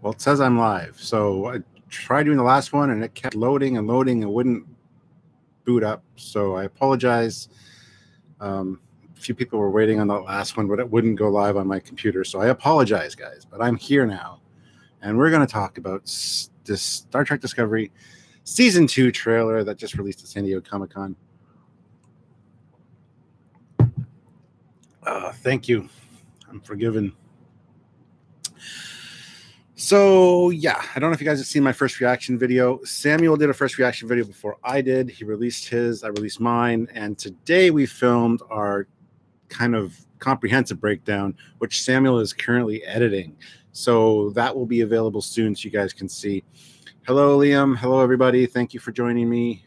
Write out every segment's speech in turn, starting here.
Well, it says I'm live. So I tried doing the last one and it kept loading and loading and wouldn't boot up. So I apologize. A few people were waiting on the last one, but it wouldn't go live on my computer. So I apologize, guys. But I'm here now. And we're going to talk about this Star Trek Discovery Season 2 trailer that just released at San Diego Comic-Con. Thank you. I'm forgiven. So, yeah, I don't know if you guys have seen my first reaction video. Samuel did a first reaction video before I did. He released his, I released mine. And today we filmed our kind of comprehensive breakdown, which Samuel is currently editing. So that will be available soon so you guys can see. Hello, Liam. Hello, everybody. Thank you for joining me.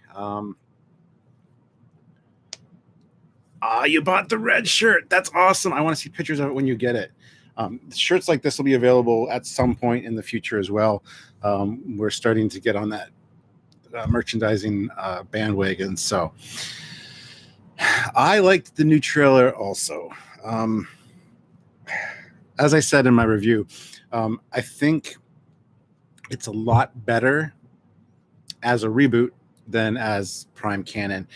You bought the red shirt. That's awesome. I want to see pictures of it when you get it. Shirts like this will be available at some point in the future as well. We're starting to get on that merchandising bandwagon. So I liked the new trailer also. As I said in my review, I think it's a lot better as a reboot than as Prime canon.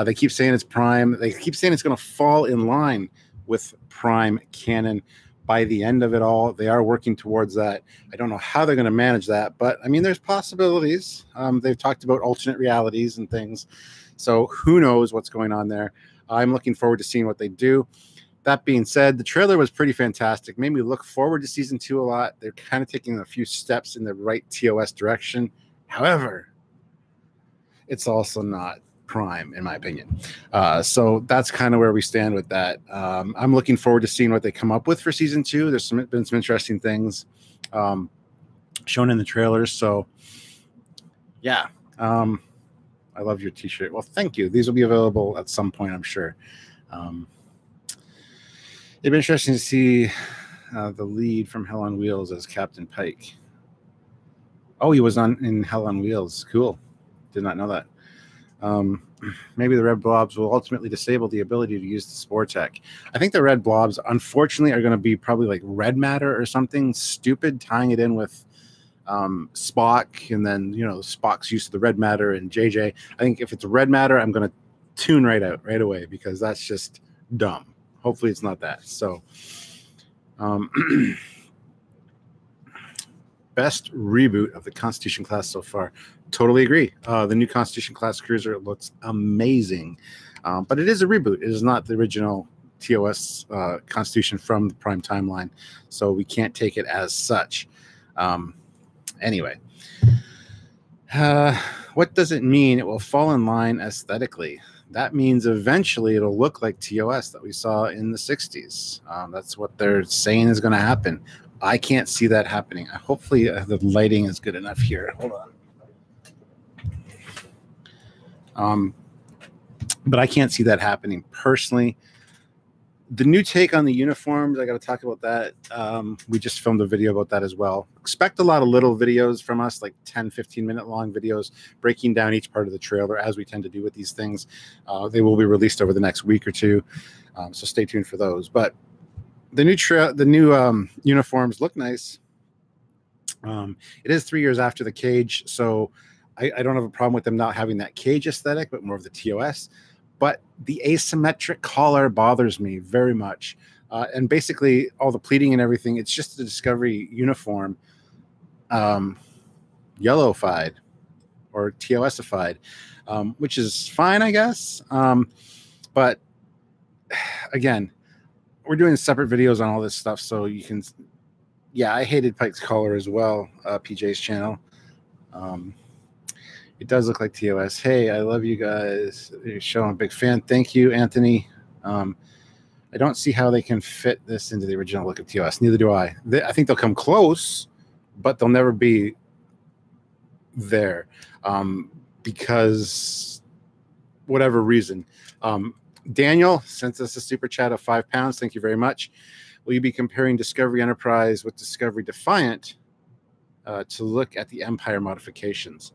They keep saying it's Prime. They keep saying it's going to fall in line with Prime canon by the end of it all. They are working towards that. I don't know how they're going to manage that, but I mean, there's possibilities. They've talked about alternate realities and things. So who knows what's going on there. I'm looking forward to seeing what they do. That being said, the trailer was pretty fantastic. Made me look forward to Season 2 a lot. They're kind of taking a few steps in the right TOS direction. However, it's also not Prime, in my opinion. So that's kind of where we stand with that. I'm looking forward to seeing what they come up with for Season 2. There's been some interesting things shown in the trailers. So, yeah. I love your t-shirt. Well, thank you. These will be available at some point, I'm sure. It'd be interesting to see the lead from Hell on Wheels as Captain Pike. Oh, he was in Hell on Wheels. Cool. Did not know that. Maybe the red blobs will ultimately disable the ability to use the spore tech. I think the red blobs, unfortunately, are going to be probably like red matter or something stupid, tying it in with Spock, and then, you know, Spock's use of the red matter and JJ. I think if it's red matter, I'm going to tune right out right away because that's just dumb. Hopefully it's not that. So, best reboot of the Constitution class so far. Totally agree. The new Constitution class cruiser looks amazing, but it is a reboot. It is not the original TOS Constitution from the Prime timeline, so we can't take it as such. Anyway, what does it mean? It will fall in line aesthetically. That means eventually it'll look like TOS that we saw in the 60s. That's what they're saying is going to happen. I can't see that happening. Hopefully the lighting is good enough here. Hold on. But I can't see that happening personally. The new take on the uniforms, I got to talk about that. We just filmed a video about that as well. Expect a lot of little videos from us, like 10, 15-minute long videos, breaking down each part of the trailer, as we tend to do with these things. They will be released over the next week or two, so stay tuned for those. But the new uniforms look nice. It is 3 years after the Cage, so I don't have a problem with them not having that Cage aesthetic, but more of the TOS. But the asymmetric collar bothers me very much. And basically, all the pleating and everything, it's just the Discovery uniform, yellowified or TOSified, which is fine, I guess. But again, we're doing separate videos on all this stuff, so you can... Yeah, I hated Pike's collar as well, PJ's channel. It does look like TOS. Hey, I love you guys. You're showing a big fan. Thank you, Anthony. I don't see how they can fit this into the original look of TOS. Neither do I. I think they'll come close, but they'll never be there because whatever reason. Daniel sent us a super chat of £5. Thank you very much. Will you be comparing Discovery Enterprise with Discovery Defiant to look at the Empire modifications?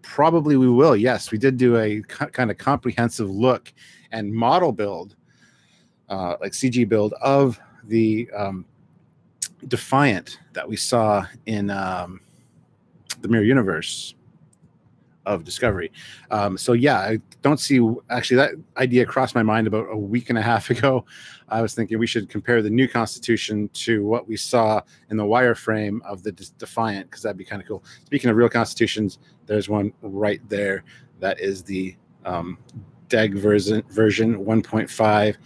Probably we will. Yes, we did do a kind of comprehensive look and model build, like CG build of the Defiant that we saw in the Mirror Universe of Discovery. So yeah, I don't see, actually that idea crossed my mind about a week and a half ago. I was thinking we should compare the new Constitution to what we saw in the wireframe of the Defiant, because that'd be kind of cool. Speaking of real Constitutions, there's one right there. That is the DEG version 1.5.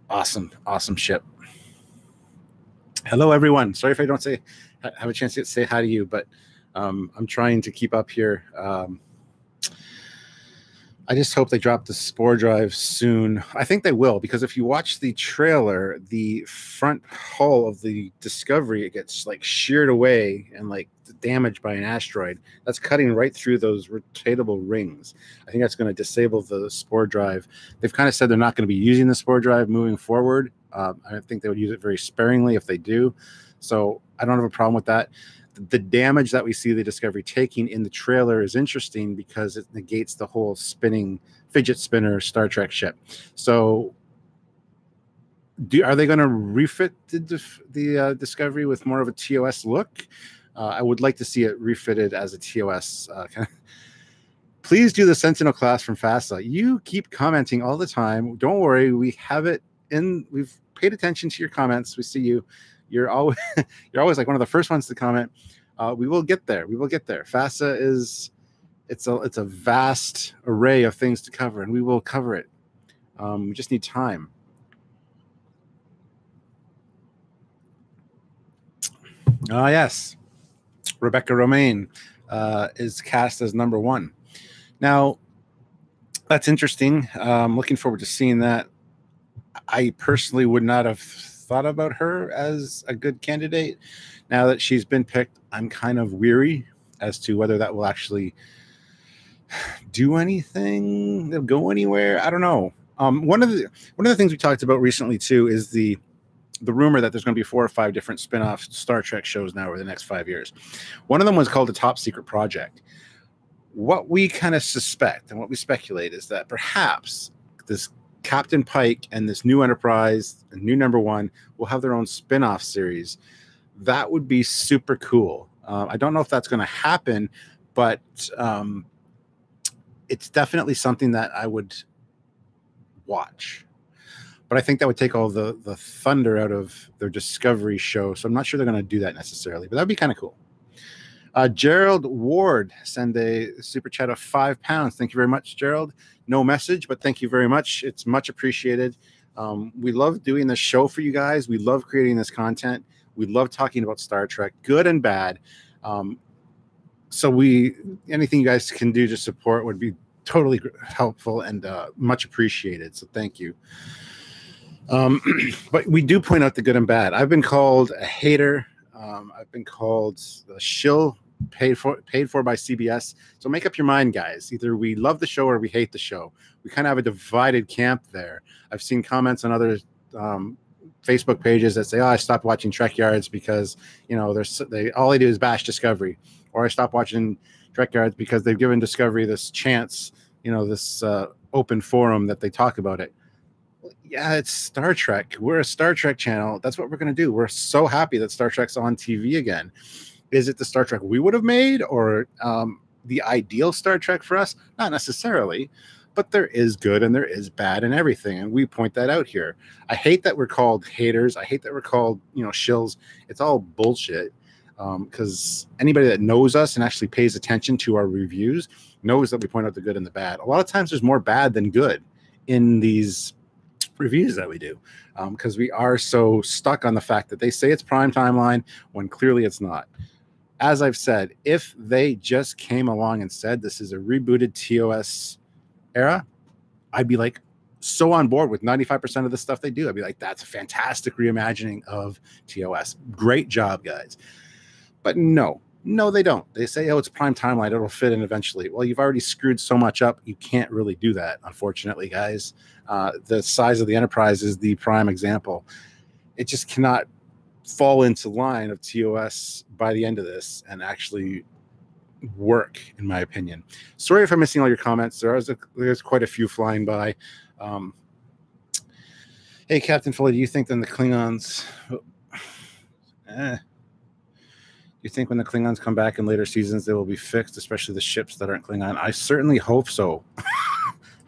Awesome ship. Hello, everyone. Sorry if I don't have a chance to say hi to you, but I'm trying to keep up here. I just hope they drop the spore drive soon. I think they will, because if you watch the trailer, the front hull of the Discovery, it gets like sheared away and like damaged by an asteroid. That's cutting right through those rotatable rings. I think that's going to disable the spore drive. They've kind of said they're not going to be using the spore drive moving forward. I think they would use it very sparingly if they do. So I don't have a problem with that. The damage that we see the Discovery taking in the trailer is interesting because it negates the whole spinning fidget spinner Star Trek ship. So are they going to refit the Discovery with more of a TOS look? I would like to see it refitted as a TOS. Please do the Sentinel class from FASA. You keep commenting all the time. Don't worry. We have it in. We've paid attention to your comments. We see you. You're always like one of the first ones to comment. We will get there. We will get there. FASA is it's a vast array of things to cover, and we will cover it. We just need time. Yes, Rebecca Romaine is cast as number 1. Now, that's interesting. I'm looking forward to seeing that. I personally would not have thought about her as a good candidate. Now that she's been picked, I'm kind of weary as to whether that will actually do anything, go anywhere. I don't know. One of the things we talked about recently too is the rumor that there's going to be 4 or 5 different spin-off Star Trek shows now over the next 5 years. One of them was called the Top Secret Project. What we kind of suspect and what we speculate is that perhaps this Captain Pike and this new Enterprise, and new number 1, will have their own spin-off series. That would be super cool. I don't know if that's going to happen, but it's definitely something that I would watch. But I think that would take all the thunder out of their Discovery show, so I'm not sure they're going to do that necessarily, but that would be kind of cool. Gerald Ward send a super chat of £5. Thank you very much, Gerald. No message, but thank you very much. It's much appreciated. We love doing this show for you guys. We love creating this content. We love talking about Star Trek, good and bad. So anything you guys can do to support would be totally helpful and much appreciated. So thank you. But we do point out the good and bad. I've been called a hater. I've been called a shill, paid for by CBS. So make up your mind, guys. Either we love the show or we hate the show. We kind of have a divided camp there. I've seen comments on other Facebook pages that say, "Oh, I stopped watching Trek Yards because all they do is bash Discovery," or "I stopped watching Trek Yards because they've given Discovery this chance, this open forum that they talk about it." Yeah, it's Star Trek. We're a Star Trek channel. That's what we're going to do. We're so happy that Star Trek's on TV again. Is it the Star Trek we would have made, or the ideal Star Trek for us? Not necessarily, but there is good and there is bad and everything, and we point that out here. I hate that we're called haters. I hate that we're called, shills. It's all bullshit, because anybody that knows us and actually pays attention to our reviews knows that we point out the good and the bad. A lot of times there's more bad than good in these reviews that we do, because we are so stuck on the fact that they say it's prime timeline when clearly it's not. As I've said, if they just came along and said this is a rebooted TOS era, I'd be like so on board with 95% of the stuff they do. I'd be like, that's a fantastic reimagining of TOS. Great job, guys. But no, they don't. They say, oh, it's prime timeline. It'll fit in eventually. Well, you've already screwed so much up. You can't really do that, unfortunately, guys. The size of the Enterprise is the prime example. It just cannot fall into line of TOS by the end of this and actually work, in my opinion. Sorry if I'm missing all your comments. There's quite a few flying by. Hey, Captain Foley, do you think then the Klingons... You think when the Klingons come back in later seasons, they will be fixed, especially the ships that aren't Klingon? I certainly hope so.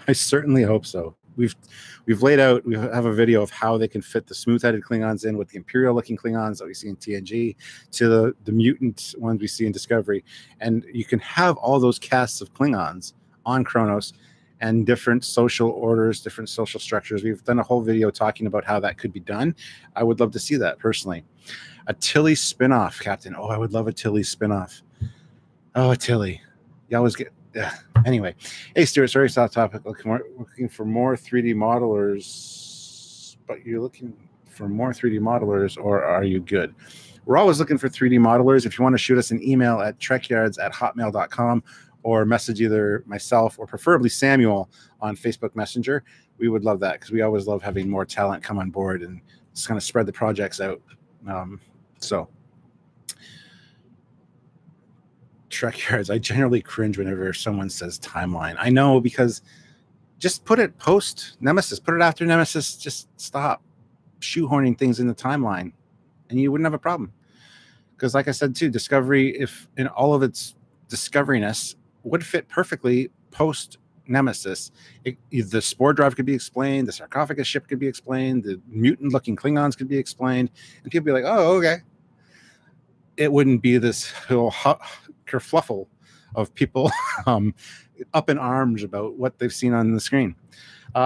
I certainly hope so. We've laid out, we have a video of how they can fit the smooth-headed Klingons in with the Imperial-looking Klingons that we see in TNG to the mutant ones we see in Discovery. And you can have all those casts of Klingons on Kronos and different social orders, different social structures. We've done a whole video talking about how that could be done. I would love to see that personally. A Tilly spinoff, Captain. Oh, I would love a Tilly spinoff. Oh, a Tilly. You always get... Anyway, hey Stuart, sorry, off topic. Looking for more 3D modelers, but you're looking for more 3D modelers, or are you good? We're always looking for 3D modelers. If you want to shoot us an email at trekyards@hotmail.com or message either myself or preferably Samuel on Facebook Messenger, we would love that because we always love having more talent come on board and just kind of spread the projects out. Trek Yards, I generally cringe whenever someone says timeline. I know, because just put it post Nemesis, put it after Nemesis, just stop shoehorning things in the timeline and you wouldn't have a problem. Because like I said too, Discovery, if in all of its discoveriness, would fit perfectly post Nemesis. The spore drive could be explained, the sarcophagus ship could be explained, the mutant looking Klingons could be explained, and people be like, oh, okay. It wouldn't be this whole kerfluffle of people up in arms about what they've seen on the screen.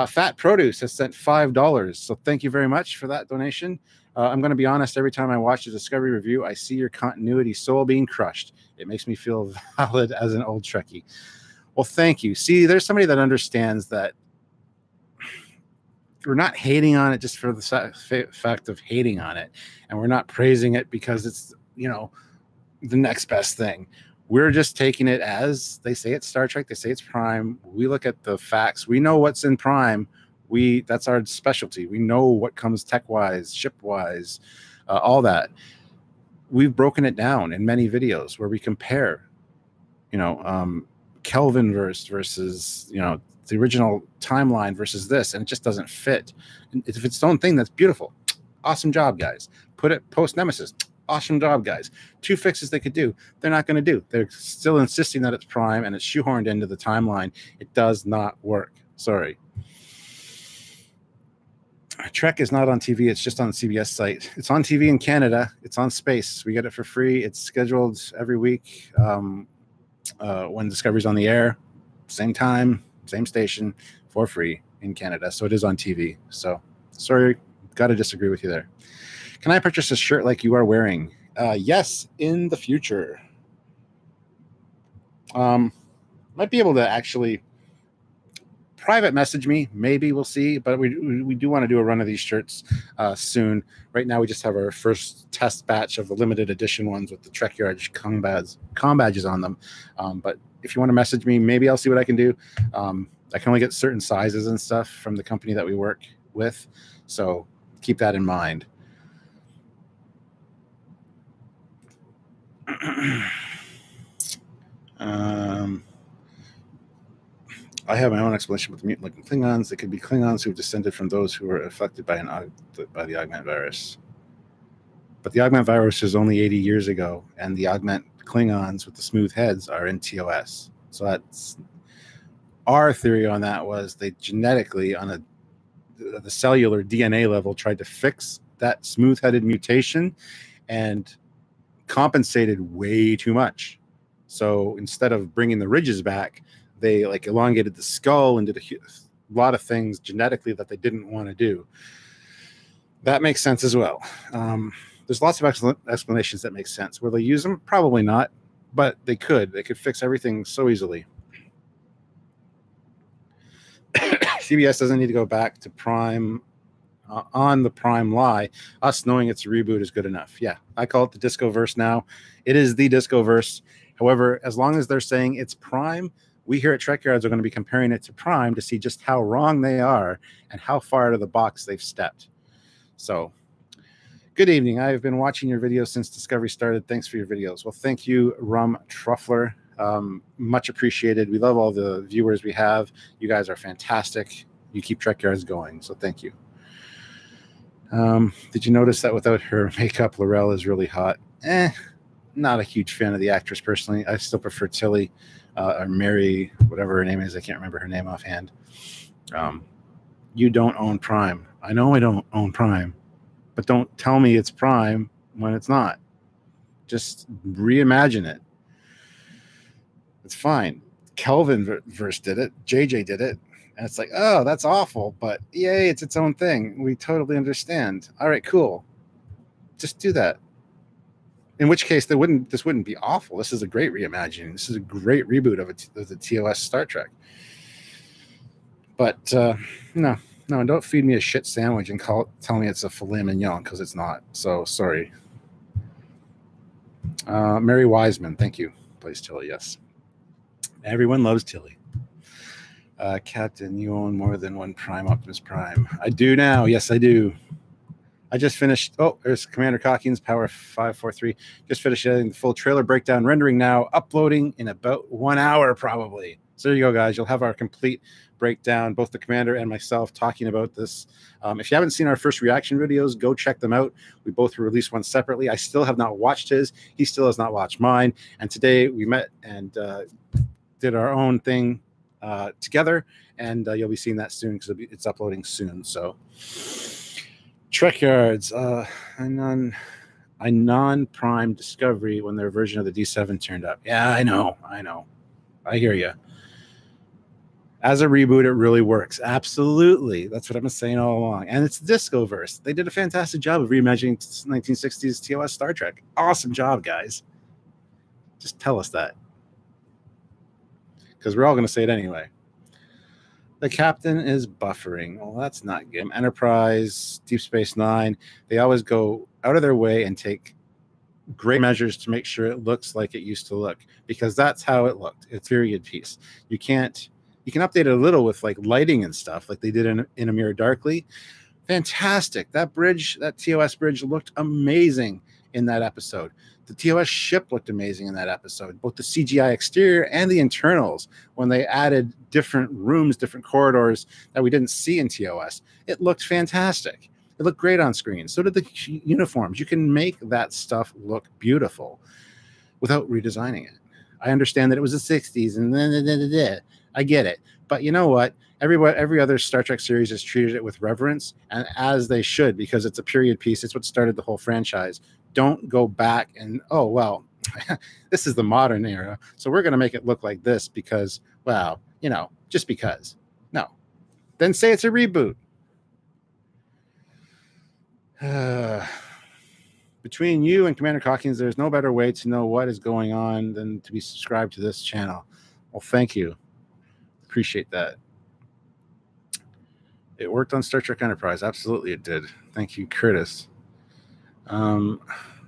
Fat Produce has sent $5, so thank you very much for that donation. I'm going to be honest, every time I watch a Discovery review, I see your continuity soul being crushed. It makes me feel valid as an old Trekkie. Well, thank you. See, there's somebody that understands that we're not hating on it just for the fact of hating on it, and we're not praising it because it's, you know, the next best thing. We're just taking it as they say it's Star Trek, they say it's Prime. We look at the facts. We know what's in Prime. That's our specialty. We know what comes tech-wise, ship-wise, all that. We've broken it down in many videos where we compare, you know, Kelvin versus, you know, the original timeline versus this, and it just doesn't fit. If it's its own thing, that's beautiful. Awesome job, guys. Put it post Nemesis. Awesome job, guys. 2 fixes they could do. They're not going to do. They're still insisting that it's Prime and it's shoehorned into the timeline. It does not work. Sorry. Trek is not on TV. It's just on the CBS site. It's on TV in Canada. It's on Space. We get it for free. It's scheduled every week when Discovery's on the air. Same time, same station, for free in Canada. So it is on TV. So sorry, got to disagree with you there. Can I purchase a shirt like you are wearing? Yes, in the future. Might be able to actually private message me. Maybe we'll see. But we do want to do a run of these shirts soon. Right now, we just have our first test batch of the limited edition ones with the Trek Yards com badges on them. But if you want to message me, maybe I'll see what I can do. I can only get certain sizes and stuff from the company that we work with. So keep that in mind. I have my own explanation with the mutant-looking Klingons. They could be Klingons who descended from those who were affected by the augment virus. But the augment virus is only 80 years ago, and the augment Klingons with the smooth heads are in TOS. So that's our theory on that. Was they genetically, on the cellular DNA level, tried to fix that smooth-headed mutation and compensated way too much. So instead of bringing the ridges back, they like elongated the skull and did a lot of things genetically that they didn't want to do. That makes sense as well. There's lots of explanations that make sense. Will they use them? Probably not, but they could. They could fix everything so easily. CBS doesn't need to go back to Prime on the Prime lie. Us knowing it's a reboot is good enough. Yeah, I call it the Discoverse now. It is the Discoverse. However, as long as they're saying it's Prime, we here at Trek Yards are going to be comparing it to Prime to see just how wrong they are and how far out of the box they've stepped. So, good evening. I have been watching your videos since Discovery started. Thanks for your videos. Well, thank you, Rum Truffler. Much appreciated. We love all the viewers we have. You guys are fantastic. You keep Trek Yards going, so thank you. Did you notice that without her makeup, Laurel is really hot? Not a huge fan of the actress personally. I still prefer Tilly or Mary, whatever her name is. I can't remember her name offhand. You don't own Prime. I know I don't own Prime, but don't tell me it's Prime when it's not. Just reimagine it. It's fine. Kelvin verse did it. JJ did it. And it's like, oh, that's awful, but yay, it's its own thing. We totally understand. All right, cool. Just do that. In which case, this wouldn't be awful. This is a great reimagining. This is a great reboot of the TOS Star Trek. But no, don't feed me a shit sandwich and tell me it's a filet mignon, because it's not. So sorry. Mary Wiseman, thank you. Plays Tilly, yes. Everyone loves Tilly. Captain, you own more than one Prime Optimus Prime. I do now. Yes, I do. I just finished. Oh, there's Commander Cocking's Power 543. Just finished editing the full trailer breakdown, rendering now, uploading in about 1 hour probably. So there you go, guys. You'll have our complete breakdown, both the Commander and myself talking about this. If you haven't seen our first reaction videos, go check them out. We both released one separately. I still have not watched his. He still has not watched mine. And today we met and did our own thing together, and you'll be seeing that soon because it's uploading soon. So Trek Yards, a non-prime discovery when their version of the D7 turned up. Yeah, I know. I hear you. As a reboot, it really works. Absolutely. That's what I've been saying all along. And it's Discoverse. They did a fantastic job of reimagining 1960s TOS Star Trek. Awesome job, guys. Just tell us that, because we're all going to say it anyway. The captain is buffering. Well, that's not good. Enterprise, Deep Space Nine, they always go out of their way and take great measures to make sure it looks like it used to look, because that's how it looked. It's a period piece. You can update it a little with like lighting and stuff like they did in A Mirror Darkly. Fantastic. That bridge, that TOS bridge looked amazing in that episode. The TOS ship looked amazing in that episode, both the CGI exterior and the internals, when they added different rooms, different corridors that we didn't see in TOS. It looked fantastic. It looked great on screen. So did the uniforms. You can make that stuff look beautiful without redesigning it. I understand that it was the 60s and I get it. But you know what? Every other Star Trek series has treated it with reverence, and as they should, because it's a period piece. It's what started the whole franchise. Don't go back and, oh, well, this is the modern era, so we're going to make it look like this because, well, just because. No. Then say it's a reboot. Between you and Commander Cockings, there's no better way to know what is going on than to be subscribed to this channel. Well, thank you. Appreciate that. It worked on Star Trek Enterprise. Absolutely it did. Thank you, Curtis.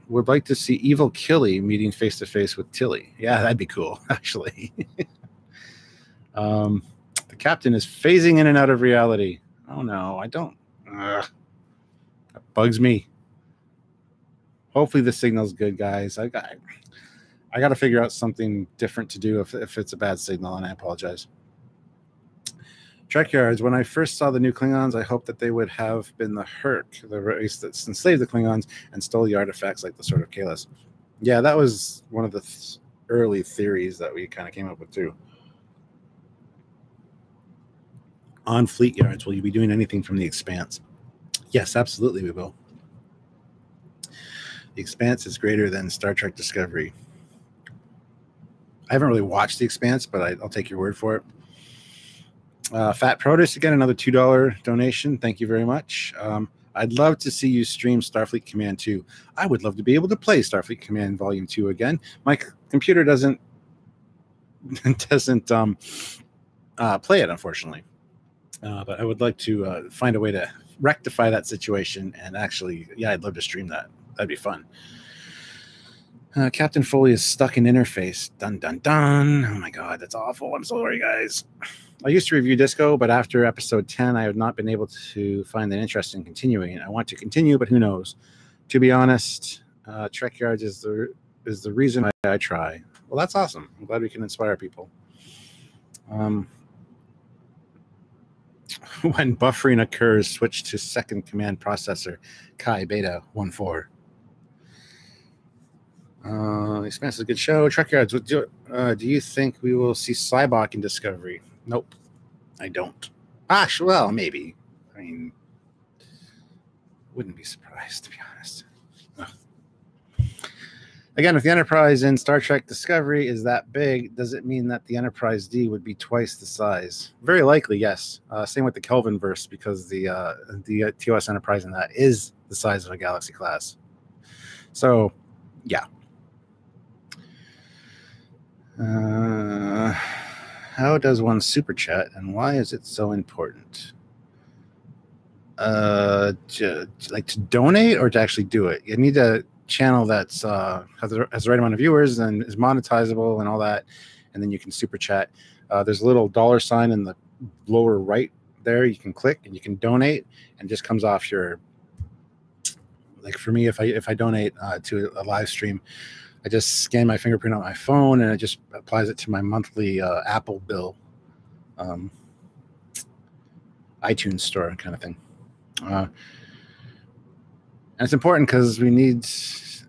Would like to see Evil Killy meeting face-to-face with Tilly. Yeah, that'd be cool, actually. The captain is phasing in and out of reality. Oh, no, I don't. That bugs me. Hopefully the signal's good, guys. I got to figure out something different to do if it's a bad signal, and I apologize. Trek Yards, when I first saw the new Klingons, I hoped that they would have been the Herc, the race that enslaved the Klingons and stole the artifacts like the Sword of Kahless. Yeah, that was one of the early theories that we kind of came up with, too. On Fleet Yards, will you be doing anything from The Expanse? Yes, absolutely we will. The Expanse is greater than Star Trek Discovery. I haven't really watched The Expanse, but I'll take your word for it. Fat Produce, again, another $2 donation. Thank you very much. I'd love to see you stream Starfleet Command 2. I would love to be able to play Starfleet Command Volume 2 again. My computer doesn't play it, unfortunately. But I would like to find a way to rectify that situation. And actually, yeah, I'd love to stream that. That'd be fun. Captain Foley is stuck in interface. Dun, dun, dun. Oh, my God. That's awful. I'm sorry, guys. I used to review Disco, but after episode 10, I have not been able to find an interest in continuing. I want to continue, but who knows? To be honest, Trek Yards is the reason I try. Well, that's awesome. I'm glad we can inspire people. When buffering occurs, switch to second command processor, Kai Beta 1.4. Expanse is a good show. Truckyards, do you think we will see Cybok in Discovery? Nope, I don't. Actually, well, maybe. I mean, wouldn't be surprised, to be honest. Ugh. Again, if the Enterprise in Star Trek Discovery is that big, does it mean that the Enterprise D would be twice the size? Very likely, yes. Same with the Kelvinverse, because the TOS Enterprise in that is the size of a Galaxy class. So, yeah. How does one super chat, and why is it so important? Like to donate or to actually do it? You need a channel that's has the right amount of viewers and is monetizable and all that, and then you can super chat. There's a little $sign in the lower right there. You can click and you can donate, and it just comes off your. Like for me, if I donate to a live stream, I just scan my fingerprint on my phone, and it just applies it to my monthly Apple bill, iTunes store kind of thing. And it's important because we need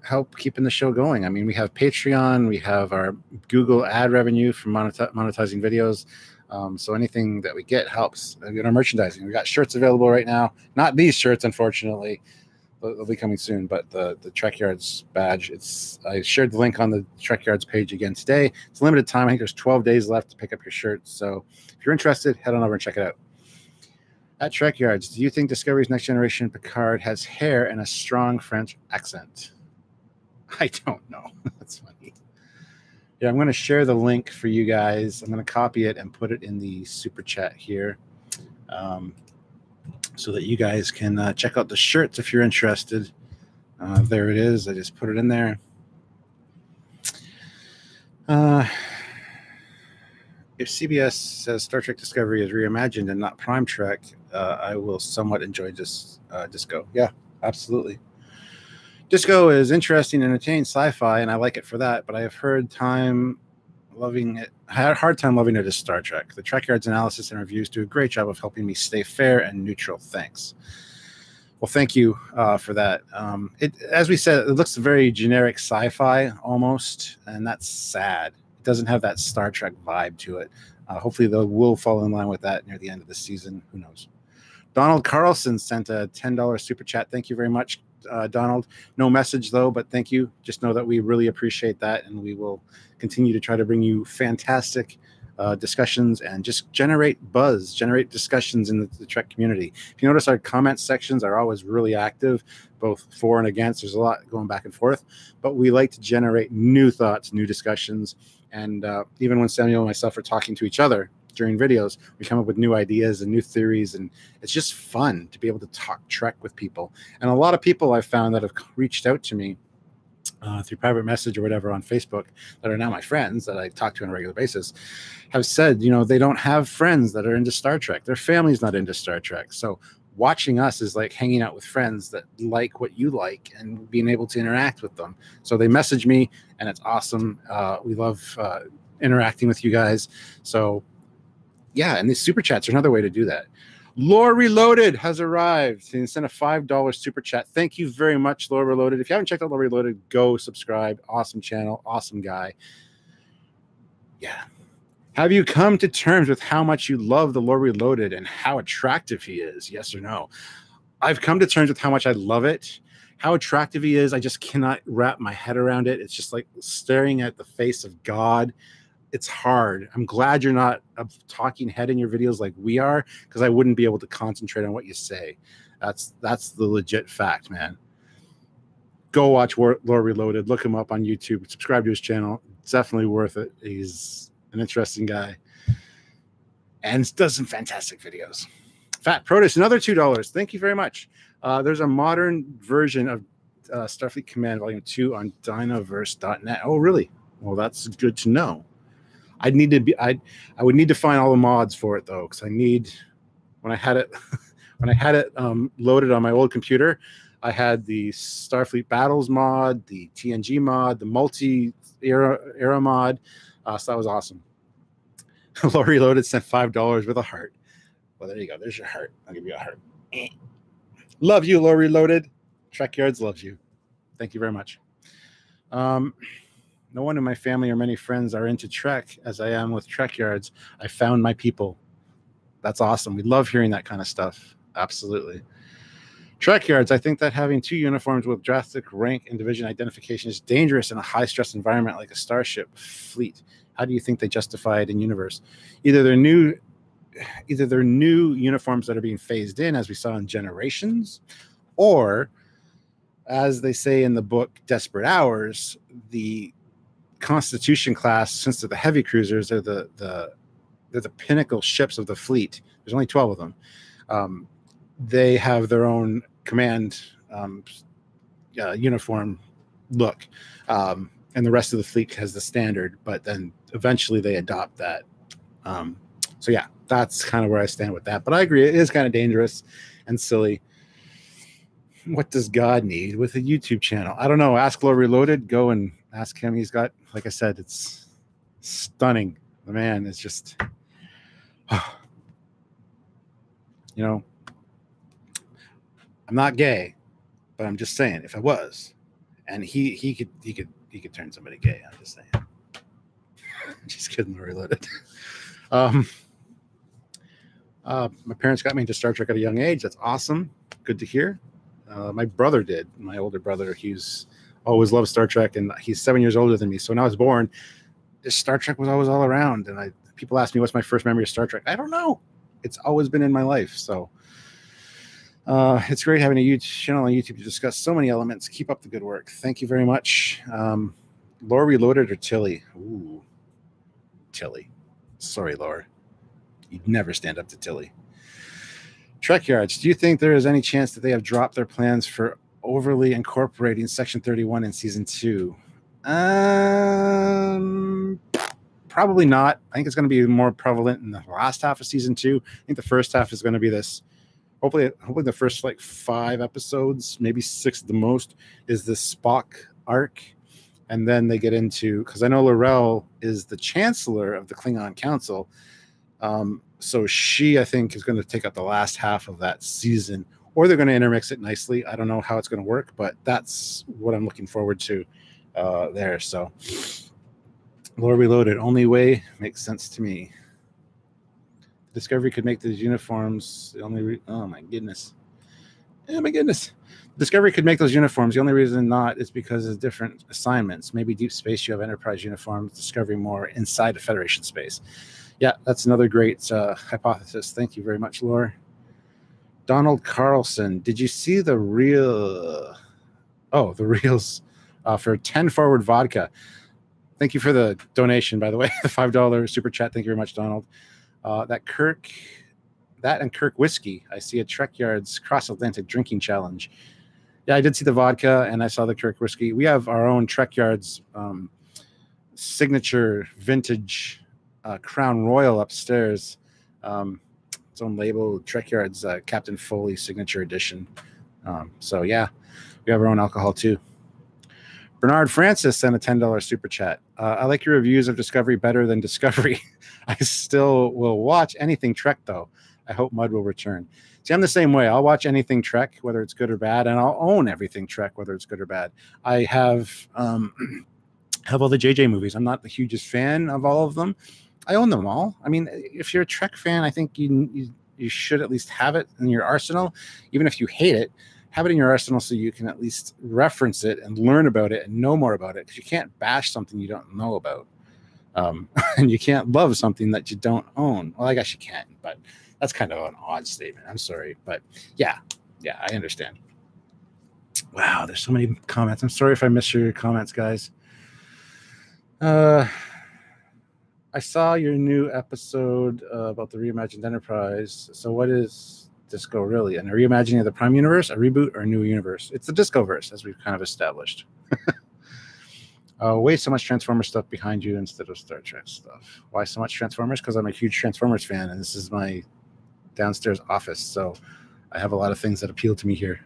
help keeping the show going. I mean, we have Patreon, we have our Google ad revenue from monetizing videos. So anything that we get helps. We got our merchandising. We got shirts available right now. Not these shirts, unfortunately. They'll be coming soon, but the Trekyards badge, I shared the link on the Trekyards page again today. It's a limited time. I think there's 12 days left to pick up your shirt. So if you're interested, head on over and check it out. At Trekyards, do you think Discovery's Next Generation Picard has hair and a strong French accent? I don't know. That's funny. Yeah, I'm going to share the link for you guys. I'm going to copy it and put it in the super chat here. So that you guys can check out the shirts if you're interested. There it is. I just put it in there. If CBS says Star Trek Discovery is reimagined and not Prime Trek, I will somewhat enjoy Disco. Yeah, absolutely. Disco is interesting, entertaining, sci-fi, and I like it for that. But I have heard I had a hard time loving it as Star Trek. The Trekyards analysis and reviews do a great job of helping me stay fair and neutral. Thanks. Well, thank you for that. As we said, it looks very generic sci-fi almost, and that's sad. It doesn't have that Star Trek vibe to it. Hopefully, we'll fall in line with that near the end of the season. Who knows? Donald Carlson sent a $10 super chat. Thank you very much, Donald. No message, though, but thank you. Just know that we really appreciate that, and we will continue to try to bring you fantastic discussions and just generate discussions in the Trek community. If you notice, our comment sections are always really active, both for and against. There's a lot going back and forth, but we like to generate new thoughts, new discussions, and even when Samuel and myself are talking to each other during videos, we come up with new ideas and new theories, and it's just fun to be able to talk Trek with people. And a lot of people I've found that have reached out to me through private message or whatever on Facebook that are now my friends that I talk to on a regular basis have said, they don't have friends that are into Star Trek. Their family's not into Star Trek. So watching us is like hanging out with friends that like what you like and being able to interact with them. So they message me, and it's awesome. We love interacting with you guys. So yeah, and these super chats are another way to do that. Lore Reloaded has arrived and sent a $5 super chat. Thank you very much, Lore Reloaded. If you haven't checked out Lore Reloaded, go subscribe. Awesome channel, awesome guy. Yeah. Have you come to terms with how much you love the Lore Reloaded and how attractive he is? Yes or no? I've come to terms with how much I love it. How attractive he is, I just cannot wrap my head around it. It's just like staring at the face of God. It's hard. I'm glad you're not a talking head in your videos like we are, because I wouldn't be able to concentrate on what you say. That's the legit fact, man. Go watch Lore Reloaded. Look him up on YouTube. Subscribe to his channel. It's definitely worth it. He's an interesting guy and does some fantastic videos. Fat Protus, another $2. Thank you very much. There's a modern version of Starfleet Command Volume 2 on Dynaverse.net. Oh, really? Well, that's good to know. I would need to find all the mods for it, though, because when I had it loaded on my old computer, I had the Starfleet Battles mod, the TNG mod, the multi-era mod. So that was awesome. Lore Reloaded sent $5 with a heart. Well, there you go. There's your heart. I'll give you a heart. Love you, Lore Reloaded. Trek Yards loves you. Thank you very much. No one in my family or many friends are into Trek as I am with Trek Yards. I found my people. That's awesome. We love hearing that kind of stuff. Absolutely. Trek Yards, I think that having 2 uniforms with drastic rank and division identification is dangerous in a high-stress environment like a starship fleet. How do you think they justify it in universe? Either they're new uniforms that are being phased in, as we saw in Generations, or, as they say in the book Desperate Hours, the Constitution class, since they're the heavy cruisers, they're the pinnacle ships of the fleet. There's only 12 of them. They have their own command uniform look, and the rest of the fleet has the standard, but then eventually they adopt that. So yeah, that's kind of where I stand with that. But I agree, it is kind of dangerous and silly. What does God need with a YouTube channel? I don't know. Ask Lore Reloaded. Go and ask him. He's got, like I said, it's stunning. The man is just, you know, I'm not gay, but I'm just saying, if I was, and he could turn somebody gay. I'm just saying. Just kidding, Lore Reloaded. My parents got me into Star Trek at a young age. That's awesome. Good to hear. My brother did. My older brother, he's always loved Star Trek, and he's 7 years older than me. So when I was born, Star Trek was always all around. And people ask me, what's my first memory of Star Trek? I don't know. It's always been in my life. So it's great having a YouTube channel on YouTube to discuss so many elements. Keep up the good work. Thank you very much. Lore Reloaded or Tilly? Ooh, Tilly. Sorry, Lore. You'd never stand up to Tilly. Trek Yards, do you think there is any chance that they have dropped their plans for overly incorporating Section 31 in Season 2? Probably not. I think it's going to be more prevalent in the last half of Season 2. I think the first half is going to be this. Hopefully the first like 5 episodes, maybe 6 at the most, is this Spock arc. And then they get into, because I know L'Rell is the Chancellor of the Klingon Council. So she, I think, is going to take up the last half of that season, or they're going to intermix it nicely. I don't know how it's going to work, but that's what I'm looking forward to there. So Lore Reloaded, only way makes sense to me. Discovery could make these uniforms the only oh my goodness. Discovery could make those uniforms. The only reason not is because of different assignments. Maybe Deep Space, you have Enterprise uniforms. Discovery more inside of Federation space. Yeah, that's another great hypothesis. Thank you very much, Lore. Donald Carlson, did you see the reels for 10 Forward Vodka? Thank you for the donation, by the way, the $5 super chat. Thank you very much, Donald. That and Kirk whiskey. I see a Trek Yards cross-Atlantic drinking challenge. Yeah, I did see the vodka, and I saw the Kirk whiskey. We have our own Trek Yards signature vintage Crown Royal upstairs. Its own label, Trek Yards Captain Foley signature edition. So yeah, we have our own alcohol too. Bernard Francis sent a $10 super chat. I like your reviews of Discovery better than Discovery. I still will watch anything Trek though. I hope Mud will return. See, I'm the same way. I'll watch anything Trek, whether it's good or bad, and I'll own everything Trek, whether it's good or bad. I have all the JJ movies. I'm not the hugest fan of all of them. I own them all. I mean, if you're a Trek fan, I think you should at least have it in your arsenal. Even if you hate it, have it in your arsenal so you can at least reference it and learn about it and know more about it. Because you can't bash something you don't know about. And you can't love something that you don't own. Well, I guess you can, but that's kind of an odd statement. I'm sorry. But yeah, I understand. Wow, there's so many comments. I'm sorry if I missed your comments, guys. I saw your new episode about the reimagined Enterprise. So what is Disco really? And a reimagining of the Prime Universe, a reboot, or a new universe? It's the Discoverse, as we've kind of established. Way so much Transformers stuff behind you instead of Star Trek stuff. Why so much Transformers? Because I'm a huge Transformers fan, and this is my downstairs office. So I have a lot of things that appeal to me here.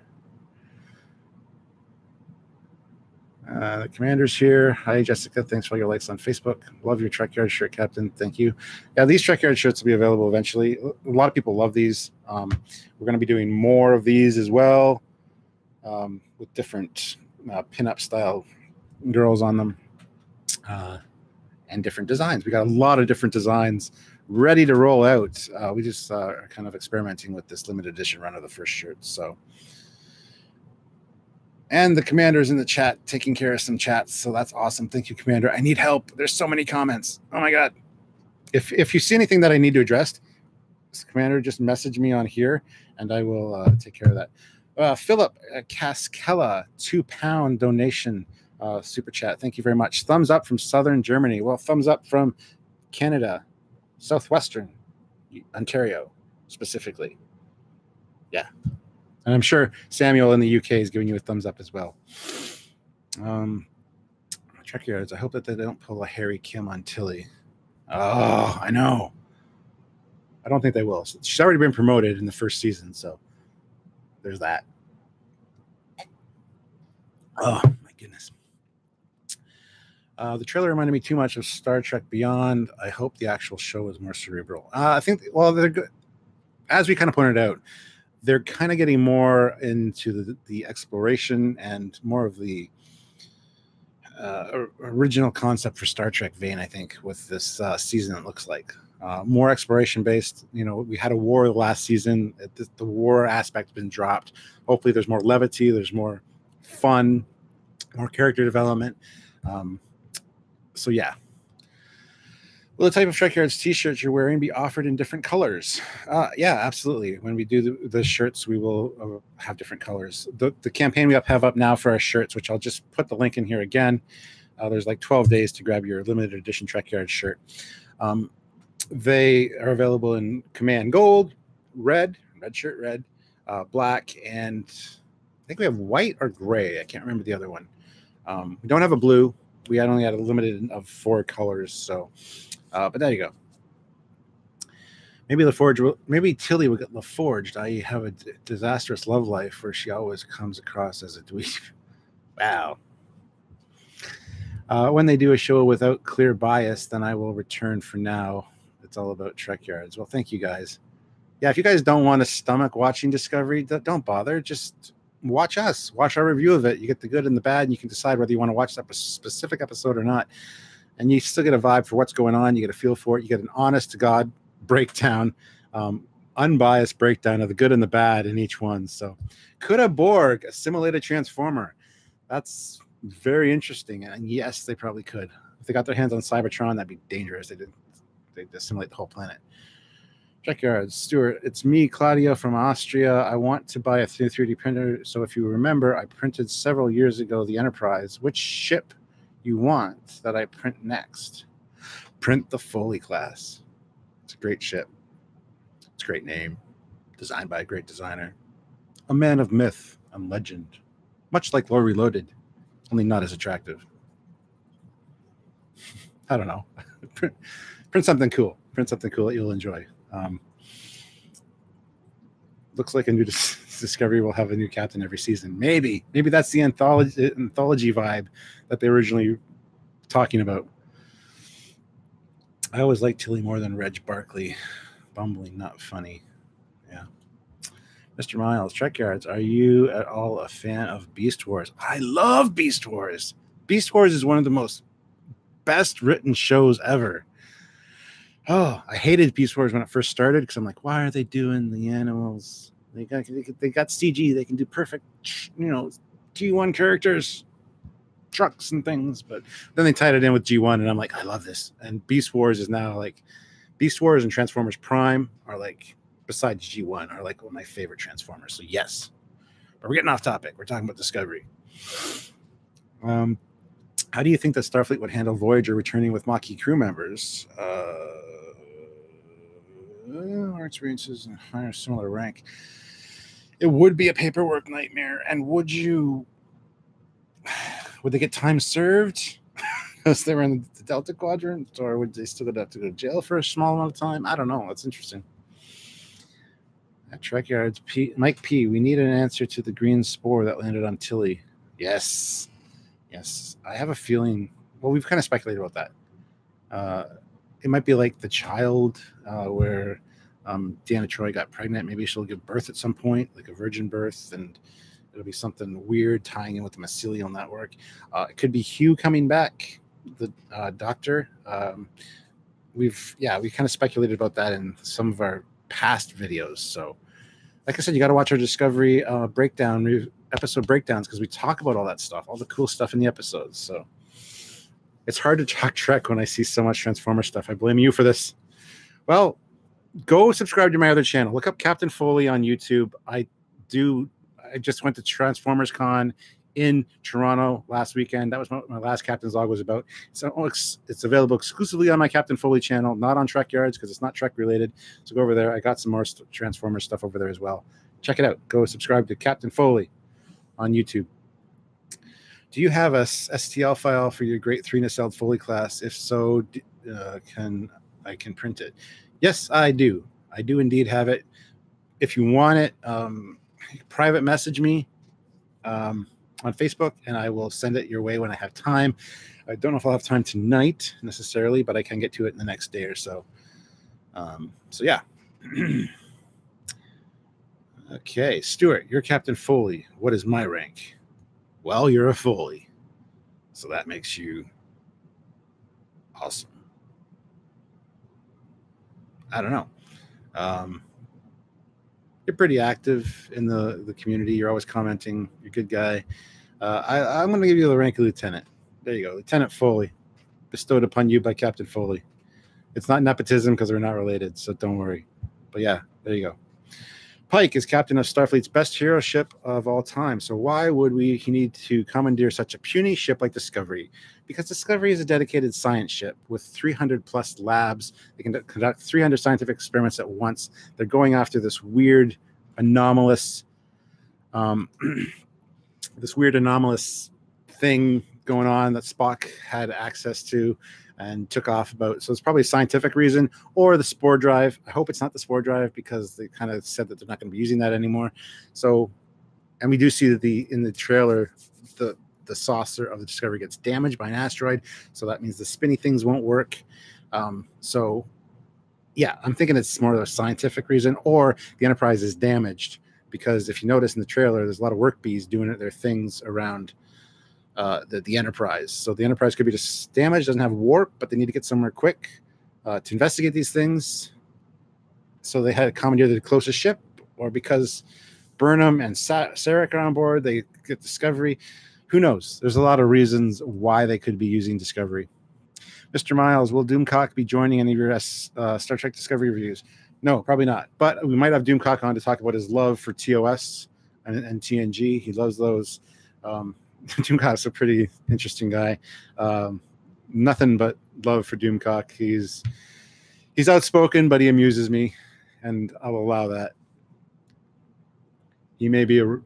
The commander's here. Hi, Jessica. Thanks for all your likes on Facebook. Love your Trek Yard shirt, Captain. Thank you. Yeah, these Trek Yard shirts will be available eventually. A lot of people love these. We're going to be doing more of these as well, with different pinup style girls on them, and different designs. We got a lot of different designs ready to roll out. We just are kind of experimenting with this limited edition run of the first shirt. So. And the commander's in the chat taking care of some chats. So that's awesome. Thank you, Commander. I need help. There's so many comments. Oh, my God. If you see anything that I need to address, Commander, just message me on here, and I will take care of that. Philip Cascella, £2 donation super chat. Thank you very much. Thumbs up from Southern Germany. Well, thumbs up from Canada, Southwestern Ontario specifically. Yeah. And I'm sure Samuel in the UK is giving you a thumbs up as well. Trek Yards, I hope that they don't pull a Harry Kim on Tilly. Oh, I know. I don't think they will. She's already been promoted in the first season, so there's that. Oh, my goodness. The trailer reminded me too much of Star Trek Beyond. I hope the actual show is more cerebral. I think, well, they're good. As we kind of pointed out, they're kind of getting more into the exploration and more of the original concept for Star Trek vein, I think, with this season, it looks like. More exploration based. You know, we had a war last season. The war aspect has been dropped. Hopefully there's more levity, there's more fun, more character development. So yeah. Will the type of Trek Yards t-shirts you're wearing be offered in different colors? Yeah, absolutely. When we do the shirts, we will have different colors. The campaign we have up now for our shirts, which I'll just put the link in here again. There's like 12 days to grab your limited edition Trek Yards shirt. They are available in Command Gold, red shirt, red, black, and I think we have white or gray. I can't remember the other one. We don't have a blue. We only had a limited of 4 colors, so... but there you go. Maybe maybe Tilly will get LaForged. I have a disastrous love life where she always comes across as a dweeb. Wow. When they do a show without clear bias, then I will return. For now, it's all about Trek Yards. Well, thank you guys. Yeah, if you guys don't want to stomach watching Discovery, don't bother. Just watch us. Watch our review of it. You get the good and the bad, and you can decide whether you want to watch that specific episode or not. And you still get a vibe for what's going on. You get a feel for it. You get an honest-to-God breakdown, unbiased breakdown of the good and the bad in each one. So could a Borg assimilate a transformer? That's very interesting. And yes, they probably could. If they got their hands on Cybertron, that'd be dangerous. They'd assimilate the whole planet. Trek Yards, Stuart, it's me, Claudia from Austria. I want to buy a 3D printer. So if you remember, I printed several years ago the Enterprise. Which ship you want that I print next? Print the Foley class. It's a great ship. It's a great name. Designed by a great designer. A man of myth and legend. Much like Lore Reloaded, only not as attractive. I don't know. Print something cool. Print something cool that you'll enjoy. Looks like a new Discovery will have a new captain every season. Maybe that's the anthology vibe that they originally talking about. I always liked Tilly more than Reg Barkley. Bumbling, not funny. Yeah. Mr. Miles, Trek Yards, are you at all a fan of Beast Wars? I love Beast Wars. Beast Wars is one of the most best written shows ever. Oh, I hated Beast Wars when it first started because I'm like, why are they doing the animals? They got CG. They can do perfect, G1 characters, trucks and things. But then they tied it in with G1, and I'm like, I love this. And Beast Wars is now like, Beast Wars and Transformers Prime are like, besides G1, are like one of my favorite Transformers. So yes, but we're getting off topic. We're talking about Discovery. How do you think that Starfleet would handle Voyager returning with Maquis crew members? Our experiences in higher similar rank. It would be a paperwork nightmare. And would they get time served because they were in the Delta Quadrant, or would they still have to go to jail for a small amount of time? I don't know. That's interesting. At Trek Yards, Mike P. We need an answer to the green spore that landed on Tilly. Yes. Yes, I have a feeling. Well, we've kind of speculated about that. It might be like The Child, where Deanna Troy got pregnant. Maybe she'll give birth at some point, like a virgin birth, and it'll be something weird tying in with the mycelial network. It could be Hugh coming back, the doctor. We kind of speculated about that in some of our past videos. So, like I said, you got to watch our Discovery episode breakdowns, because we talk about all that stuff, all the cool stuff in the episodes. So it's hard to talk Trek when I see so much Transformer stuff. I blame you for this. Well, go subscribe to my other channel. Look up Captain Foley on YouTube. I just went to Transformers Con in Toronto last weekend. That was what my last Captain's Log was about. So it's available exclusively on my Captain Foley channel, not on Trek Yards, because it's not Trek related. So go over there. I got some more Transformers stuff over there as well. Check it out. Go subscribe to Captain Foley on YouTube. Do you have a STL file for your Great 3 Nacelle Foley class? If so, can I print it? Yes, I do. I do indeed have it. If you want it, private message me on Facebook, and I will send it your way when I have time. I don't know if I'll have time tonight necessarily, but I can get to it in the next day or so. So yeah. Okay, Stuart, you're Captain Foley. What is my rank? Well, you're a Foley, so that makes you awesome. I don't know. You're pretty active in the community. You're always commenting. You're a good guy. I'm going to give you the rank of lieutenant. There you go, Lieutenant Foley, bestowed upon you by Captain Foley. It's not nepotism because we're not related, so don't worry. But yeah, there you go. Pike is captain of Starfleet's best hero ship of all time. So why would he need to commandeer such a puny ship like Discovery? Because Discovery is a dedicated science ship with 300 plus labs. They can conduct 300 scientific experiments at once. They're going after this weird, anomalous, thing going on that Spock had access to and took off about. So it's probably a scientific reason, or the spore drive. I hope it's not the spore drive, because they kind of said that they're not going to be using that anymore. So, and we do see that in the trailer, the saucer of the Discovery gets damaged by an asteroid. So that means the spinny things won't work. So yeah, I'm thinking it's more of a scientific reason, or the Enterprise is damaged, because if you notice in the trailer, there's a lot of work bees doing their things around the Enterprise. So the Enterprise could be just damaged, doesn't have warp, but they need to get somewhere quick to investigate these things. So they had to commandeer the closest ship, or because Burnham and Sarek are on board, they get Discovery. Who knows? There's a lot of reasons why they could be using Discovery. Mr. Miles, will Doomcock be joining any of your Star Trek Discovery reviews? No, probably not. But we might have Doomcock on to talk about his love for TOS and TNG. He loves those. Doomcock's a pretty interesting guy. Nothing but love for Doomcock. He's outspoken, but he amuses me, and I'll allow that. He may be a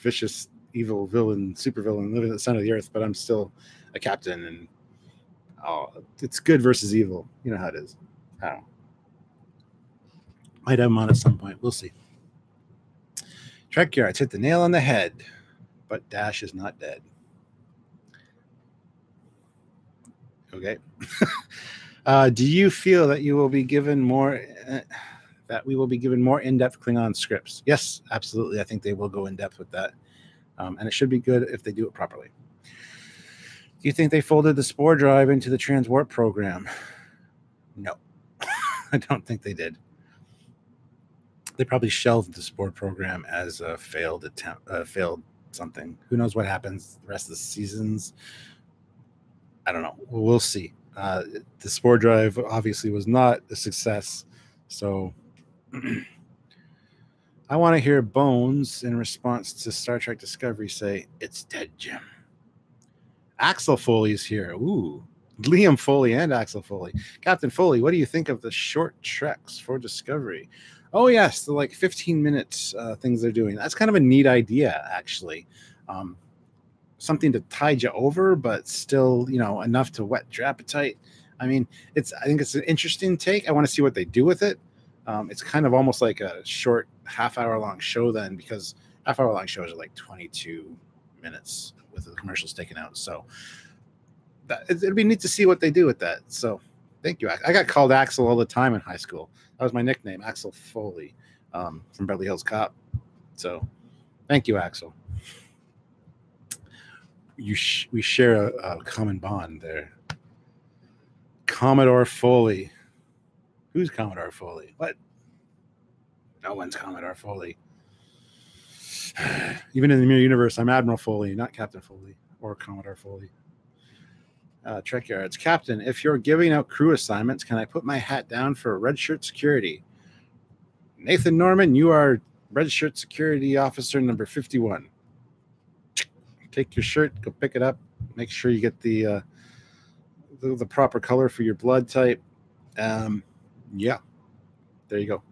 vicious, evil villain, supervillain living at the center of the earth, but I'm still a captain, and it's good versus evil. You know how it is. I don't know. Might have him on at some point. We'll see. Trek Yards hit the nail on the head, but Dash is not dead. Okay. Do you feel that you will be given more that we will be given more in-depth Klingon scripts? Yes, absolutely. I think they will go in depth with that, and it should be good if they do it properly. Do you think they folded the spore drive into the transwarp program? No, I don't think they did. They probably shelved the spore program as a failed attempt, failed something. Who knows what happens the rest of the seasons? I don't know. We'll see. The spore drive obviously was not a success, so I want to hear Bones in response to Star Trek Discovery say, "It's dead, Jim." Axel Foley's here. Ooh, Liam Foley and Axel Foley. Captain Foley, what do you think of the short treks for Discovery? Oh, yes, the 15-minute things they're doing. That's kind of a neat idea, actually. Something to tide you over, but still, enough to whet your appetite. I mean, I think it's an interesting take. I want to see what they do with it. It's kind of almost like a short half-hour-long show then, because half-hour-long shows are like 22 minutes with the commercials taken out. So it'd be neat to see what they do with that. So thank you. I got called Axel all the time in high school. That was my nickname, Axel Foley, from Beverly Hills Cop. So thank you, Axel. We share a common bond there. Commodore Foley. Who's Commodore Foley? What? No one's Commodore Foley. Even in the Mirror Universe, I'm Admiral Foley, not Captain Foley or Commodore Foley. Trek Yards. Captain, if you're giving out crew assignments, can I put my hat down for red shirt security? Nathan Norman, you are red shirt security officer number 51. Take your shirt, go pick it up. Make sure you get the proper color for your blood type. Yeah, there you go.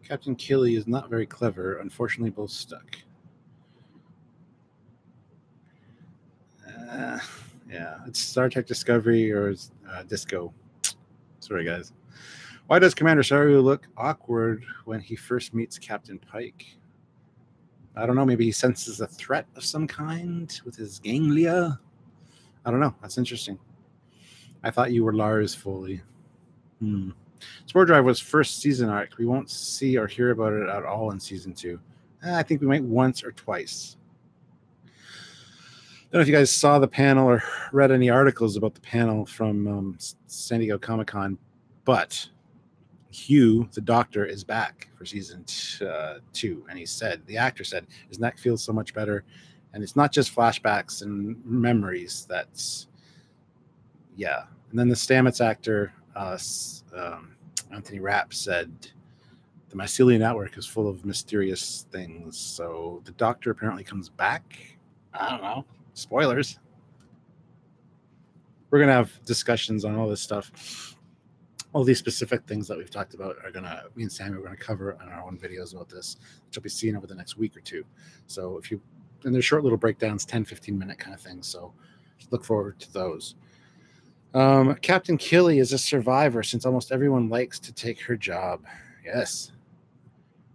Captain Killy is not very clever. Unfortunately, both stuck. Yeah, it's Star Trek Discovery or Disco. Sorry, guys. Why does Commander Saru look awkward when he first meets Captain Pike? I don't know. Maybe he senses a threat of some kind with his ganglia. I don't know. That's interesting. I thought you were Lars Foley. Spore Drive was first season arc. We won't see or hear about it at all in season 2. I think we might once or twice. Don't know if you guys saw the panel or read any articles about the panel from San Diego Comic-Con, but Hugh, the Doctor, is back for season 2, and the actor said his neck feels so much better, and it's not just flashbacks and memories. Yeah. And then the Stamets actor, Anthony Rapp, said the mycelial network is full of mysterious things. So the Doctor apparently comes back. I don't know. Spoilers. We're going to have discussions on all this stuff. All these specific things that we've talked about me and Sammy are going to cover on our own videos about this, which you'll be seeing over the next week or two. So and they're short little breakdowns, 10, 15-minute kind of things. So look forward to those. Captain Killy is a survivor since almost everyone likes to take her job. Yes.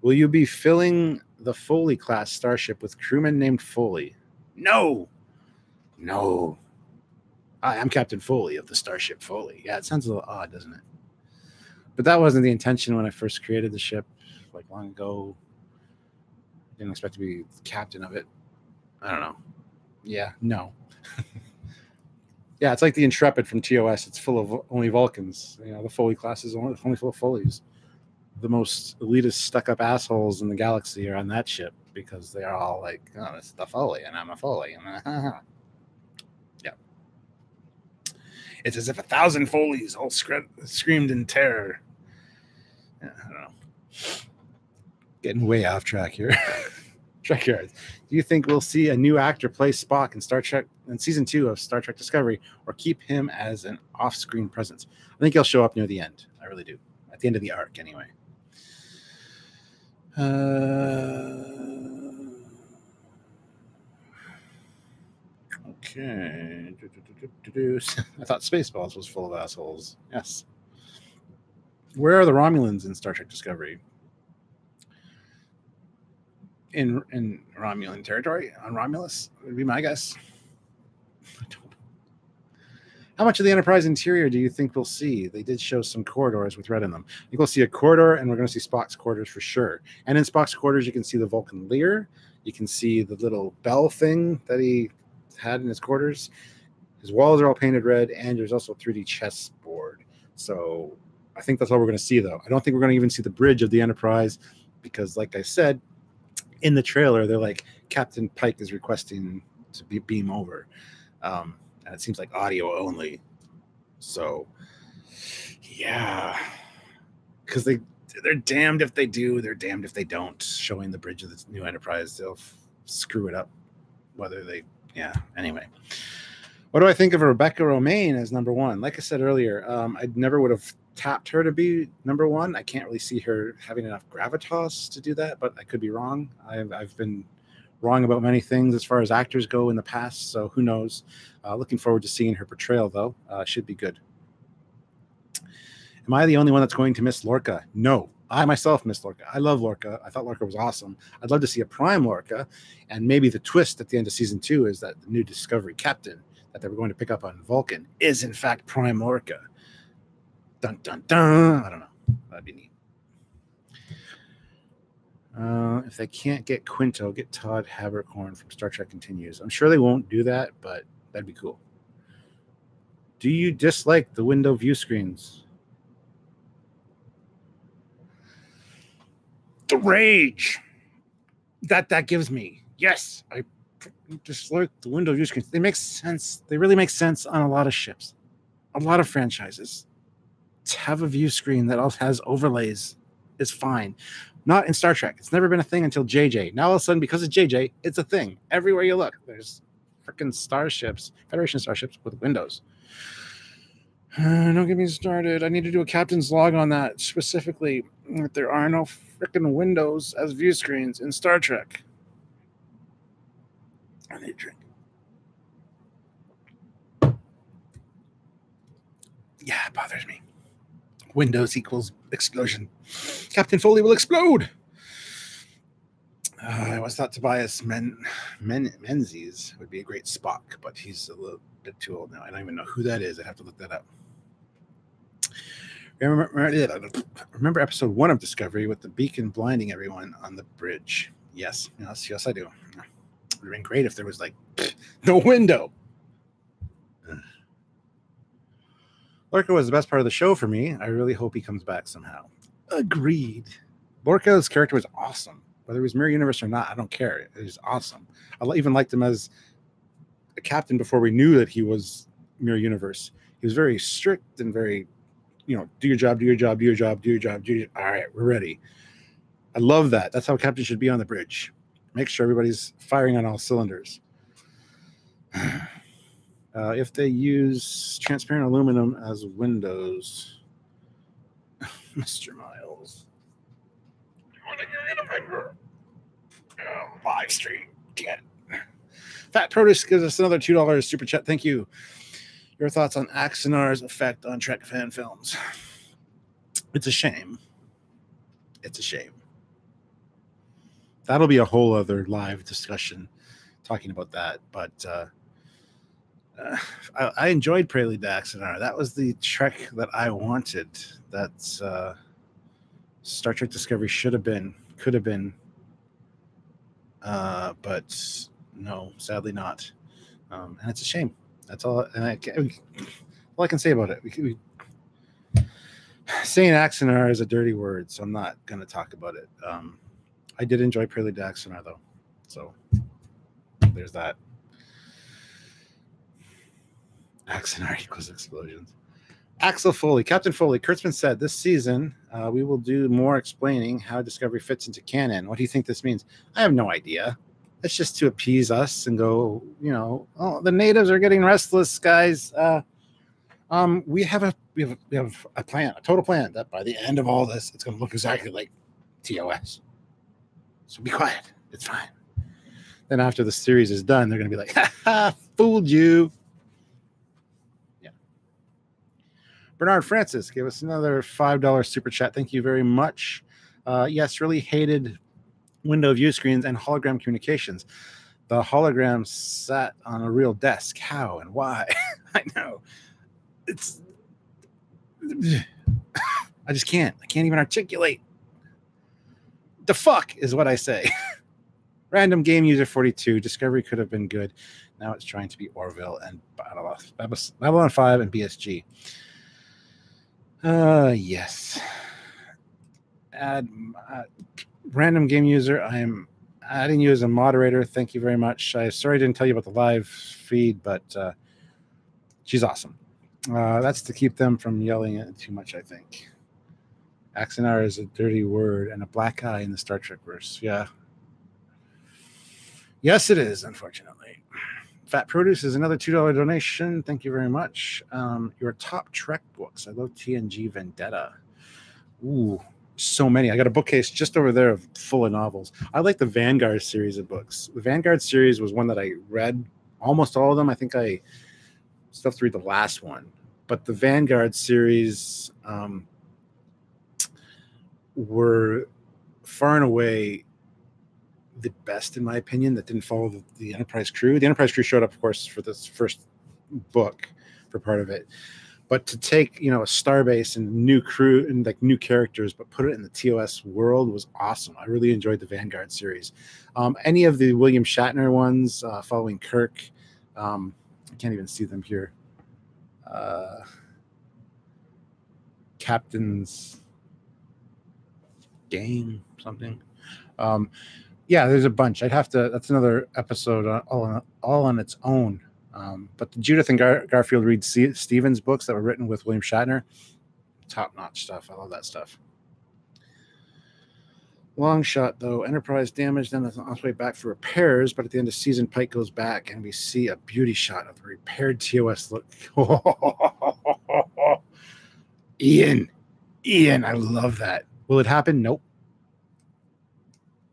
Will you be filling the Foley class starship with crewmen named Foley? No. Hi, I'm Captain Foley of the Starship Foley. Yeah, it sounds a little odd, doesn't it? But that wasn't the intention when I first created the ship, like long ago. Didn't expect to be the captain of it. I don't know. Yeah, no. Yeah, it's like the Intrepid from TOS. It's full of only Vulcans. The Foley class is only full of Foleys. The most elitist, stuck-up assholes in the galaxy are on that ship because they are all like, oh, it's the Foley, and I'm a Foley. Yeah. It's as if 1,000 Foleys all screamed in terror. Yeah, I don't know. Getting way off track here. Trek Yards. Do you think we'll see a new actor play Spock in season 2 of Star Trek Discovery, or keep him as an off-screen presence? I think he'll show up near the end. I really do. At the end of the arc, anyway. Okay. I thought Spaceballs was full of assholes. Yes. Where are the Romulans in Star Trek Discovery? In Romulan territory, on Romulus, would be my guess. How much of the Enterprise interior do you think we'll see? They did show some corridors with red in them. I think we'll see a corridor, and we're going to see Spock's quarters for sure. And in Spock's quarters, you can see the Vulcan Lear. You can see the little bell thing that he had in his quarters. His walls are all painted red, and there's also a 3D chessboard. So I think that's all we're going to see, though. I don't think we're going to even see the bridge of the Enterprise because, like I said, in the trailer, they're like, Captain Pike is requesting to beam over. And it seems like audio only. So, yeah. Because they're damned if they do, they're damned if they don't. Showing the bridge of the new Enterprise, they'll screw it up. Anyway. What do I think of Rebecca Romaine as number 1? Like I said earlier, I never would have tapped her to be number 1. I can't really see her having enough gravitas to do that, but I could be wrong. I've been wrong about many things as far as actors go in the past, so who knows. Looking forward to seeing her portrayal, though. Should be good. Am I the only one that's going to miss Lorca? No. I myself miss Lorca. I love Lorca. I thought Lorca was awesome. I'd love to see a Prime Lorca, and maybe the twist at the end of season 2 is that the new Discovery captain that they were going to pick up on Vulcan is in fact Prime Lorca. Dun dun dun. I don't know. That'd be neat. If they can't get Quinto, get Todd Habercorn from Star Trek Continues. I'm sure they won't do that, but that'd be cool. Do you dislike the window view screens? The rage that gives me. Yes, I dislike the window view screens. They make sense. They really make sense on a lot of ships, a lot of franchises. To have a view screen that also has overlays is fine. Not in Star Trek. It's never been a thing until JJ. Now all of a sudden, because of JJ, it's a thing. Everywhere you look, there's freaking starships, Federation starships with windows. Don't get me started. I need to do a captain's log on that specifically. There are no freaking windows as view screens in Star Trek. I need a drink. Yeah, it bothers me. Windows equals explosion. Captain Foley will explode. I was thought Tobias Menzies would be a great Spock, but he's a little bit too old now. I don't even know who that is. I'd have to look that up. Remember episode 1 of Discovery with the beacon blinding everyone on the bridge? Yes, I do. It would have been great if there was like no window. Lorca was the best part of the show for me. I really hope he comes back somehow. Agreed. Lorca's character was awesome. Whether he was Mirror Universe or not, I don't care. It was awesome. I even liked him as a captain before we knew that he was Mirror Universe. He was very strict and very, do your job, do your job, do your job, do your job, do your job. All right, we're ready. I love that. That's how a captain should be on the bridge. Make sure everybody's firing on all cylinders. If they use transparent aluminum as windows, Mr. Miles. Live stream. Get it. Fat Produce gives us another $2 super chat. Thank you. Your thoughts on Axanar's effect on Trek fan films? It's a shame. It's a shame. That'll be a whole other live discussion talking about that. But I enjoyed Prelude to Axanar. That was the Trek that I wanted. That's Star Trek Discovery should have been, could have been, but no, sadly not. And it's a shame. That's all. And all I can say about it. Saying Axanar is a dirty word, so I'm not going to talk about it. I did enjoy Prelude to Axanar, though. So there's that. Axanar equals explosions. Axel Foley, Captain Foley, Kurtzman said this season we will do more explaining how Discovery fits into canon. What do you think this means? I have no idea. It's just to appease us and go, oh, the natives are getting restless, guys. We have a plan, a total plan that by the end of all this, it's going to look exactly like TOS. So be quiet. It's fine. Then after the series is done, they're going to be like, ha, fooled you. Bernard Francis gave us another $5 super chat. Thank you very much. Yes, really hated window view screens and hologram communications. The hologram sat on a real desk. How and why? I know. It's. I just can't. I can't even articulate. The fuck is what I say. Random Game User 42. Discovery could have been good. Now it's trying to be Orville and Babylon 5 and BSG. Yes. Random Game User, I am adding you as a moderator. Thank you very much. Sorry I didn't tell you about the live feed, but she's awesome. That's to keep them from yelling at too much, I think. Axanar is a dirty word and a black eye in the Star Trek verse. Yeah. Yes, it is, unfortunately. Fat Produce is another $2 donation. Thank you very much. Your top Trek books. I love TNG Vendetta. Ooh, so many. I got a bookcase just over there full of novels. I like the Vanguard series of books. The Vanguard series was one that I read almost all of them. I think I still have to read the last one. But the Vanguard series, were far and away the best, in my opinion, that didn't follow the Enterprise crew. The Enterprise crew showed up, of course, for this first book for part of it. But to take, you know, a starbase and new crew and like new characters, but put it in the TOS world was awesome. I really enjoyed the Vanguard series. Any of the William Shatner ones following Kirk, I can't even see them here. Captain's Game, something. Yeah, there's a bunch. I'd have to. That's another episode all on its own. But the Judith and Garfield Reed Stevens books that were written with William Shatner, top-notch stuff. I love that stuff. Long shot, though. Enterprise damaged and is on its way back for repairs, but at the end of season, Pike goes back, and we see a beauty shot of the repaired TOS look. Ian, I love that. Will it happen? Nope.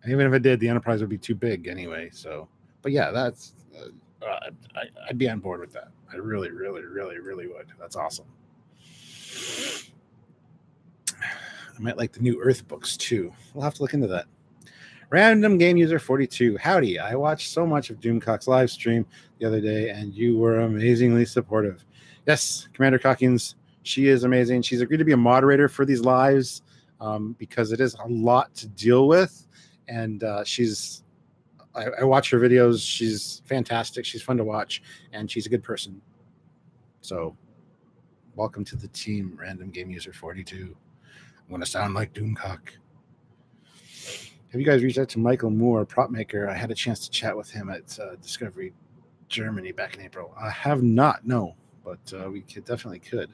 And even if it did, the Enterprise would be too big anyway. So, but yeah, that's... I'd be on board with that. I really, really, really, really would. That's awesome. I might like the new Earth books too. We'll have to look into that. Random Game User 42. Howdy. I watched so much of Doomcock's live stream the other day, and you were amazingly supportive. Yes, Commander Cockings, she is amazing. She's agreed to be a moderator for these lives because it is a lot to deal with, and I watch her videos. She's fantastic. She's fun to watch, and she's a good person. So, welcome to the team, Random Game User 42. I'm going to sound like Doomcock. Have you guys reached out to Michael Moore, prop maker? I had a chance to chat with him at Discovery Germany back in April. I have not, no, but we definitely could.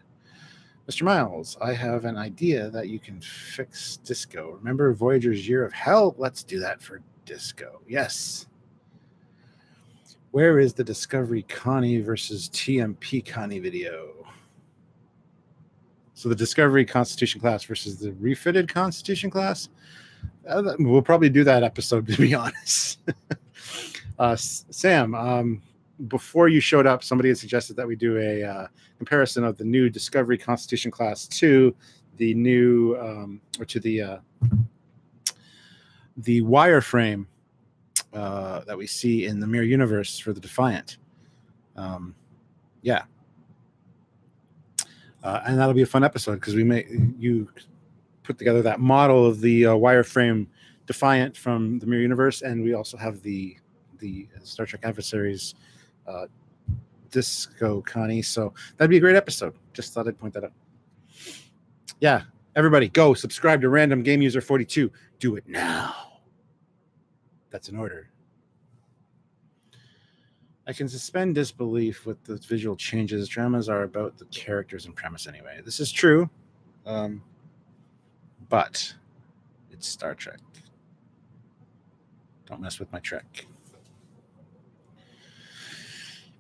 Mr. Miles, I have an idea that you can fix Disco. Remember Voyager's Year of Hell? Let's do that for Disco. Yes. Where is the Discovery Connie versus TMP Connie video? So the Discovery Constitution class versus the refitted Constitution class? We'll probably do that episode, to be honest. Sam, before you showed up, somebody had suggested that we do a comparison of the new Discovery Constitution class to the new, or to the wireframe that we see in the Mirror Universe for the Defiant. Yeah. And that'll be a fun episode because you put together that model of the wireframe Defiant from the Mirror Universe, and we also have the Star Trek Adversaries Disco Connie. So that'd be a great episode. Just thought I'd point that out. Yeah, everybody go subscribe to Random Game User 42. Do it now. That's an order. I can suspend disbelief with the visual changes. Dramas are about the characters and premise anyway. This is true, but it's Star Trek. Don't mess with my Trek.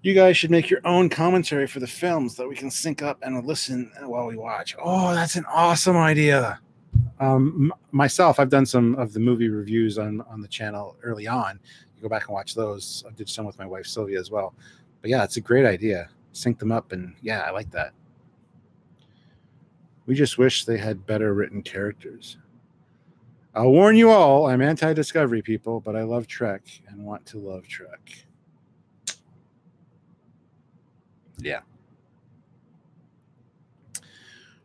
You guys should make your own commentary for the films that we can sync up and listen while we watch. Oh, that's an awesome idea. Myself, I've done some of the movie reviews on the channel early on. You go back and watch those. I did some with my wife Sylvia as well. But yeah, it's a great idea. Sync them up, and yeah, I like that. We just wish they had better written characters. I'll warn you all, I'm anti-Discovery people, but I love Trek and want to love Trek. Yeah.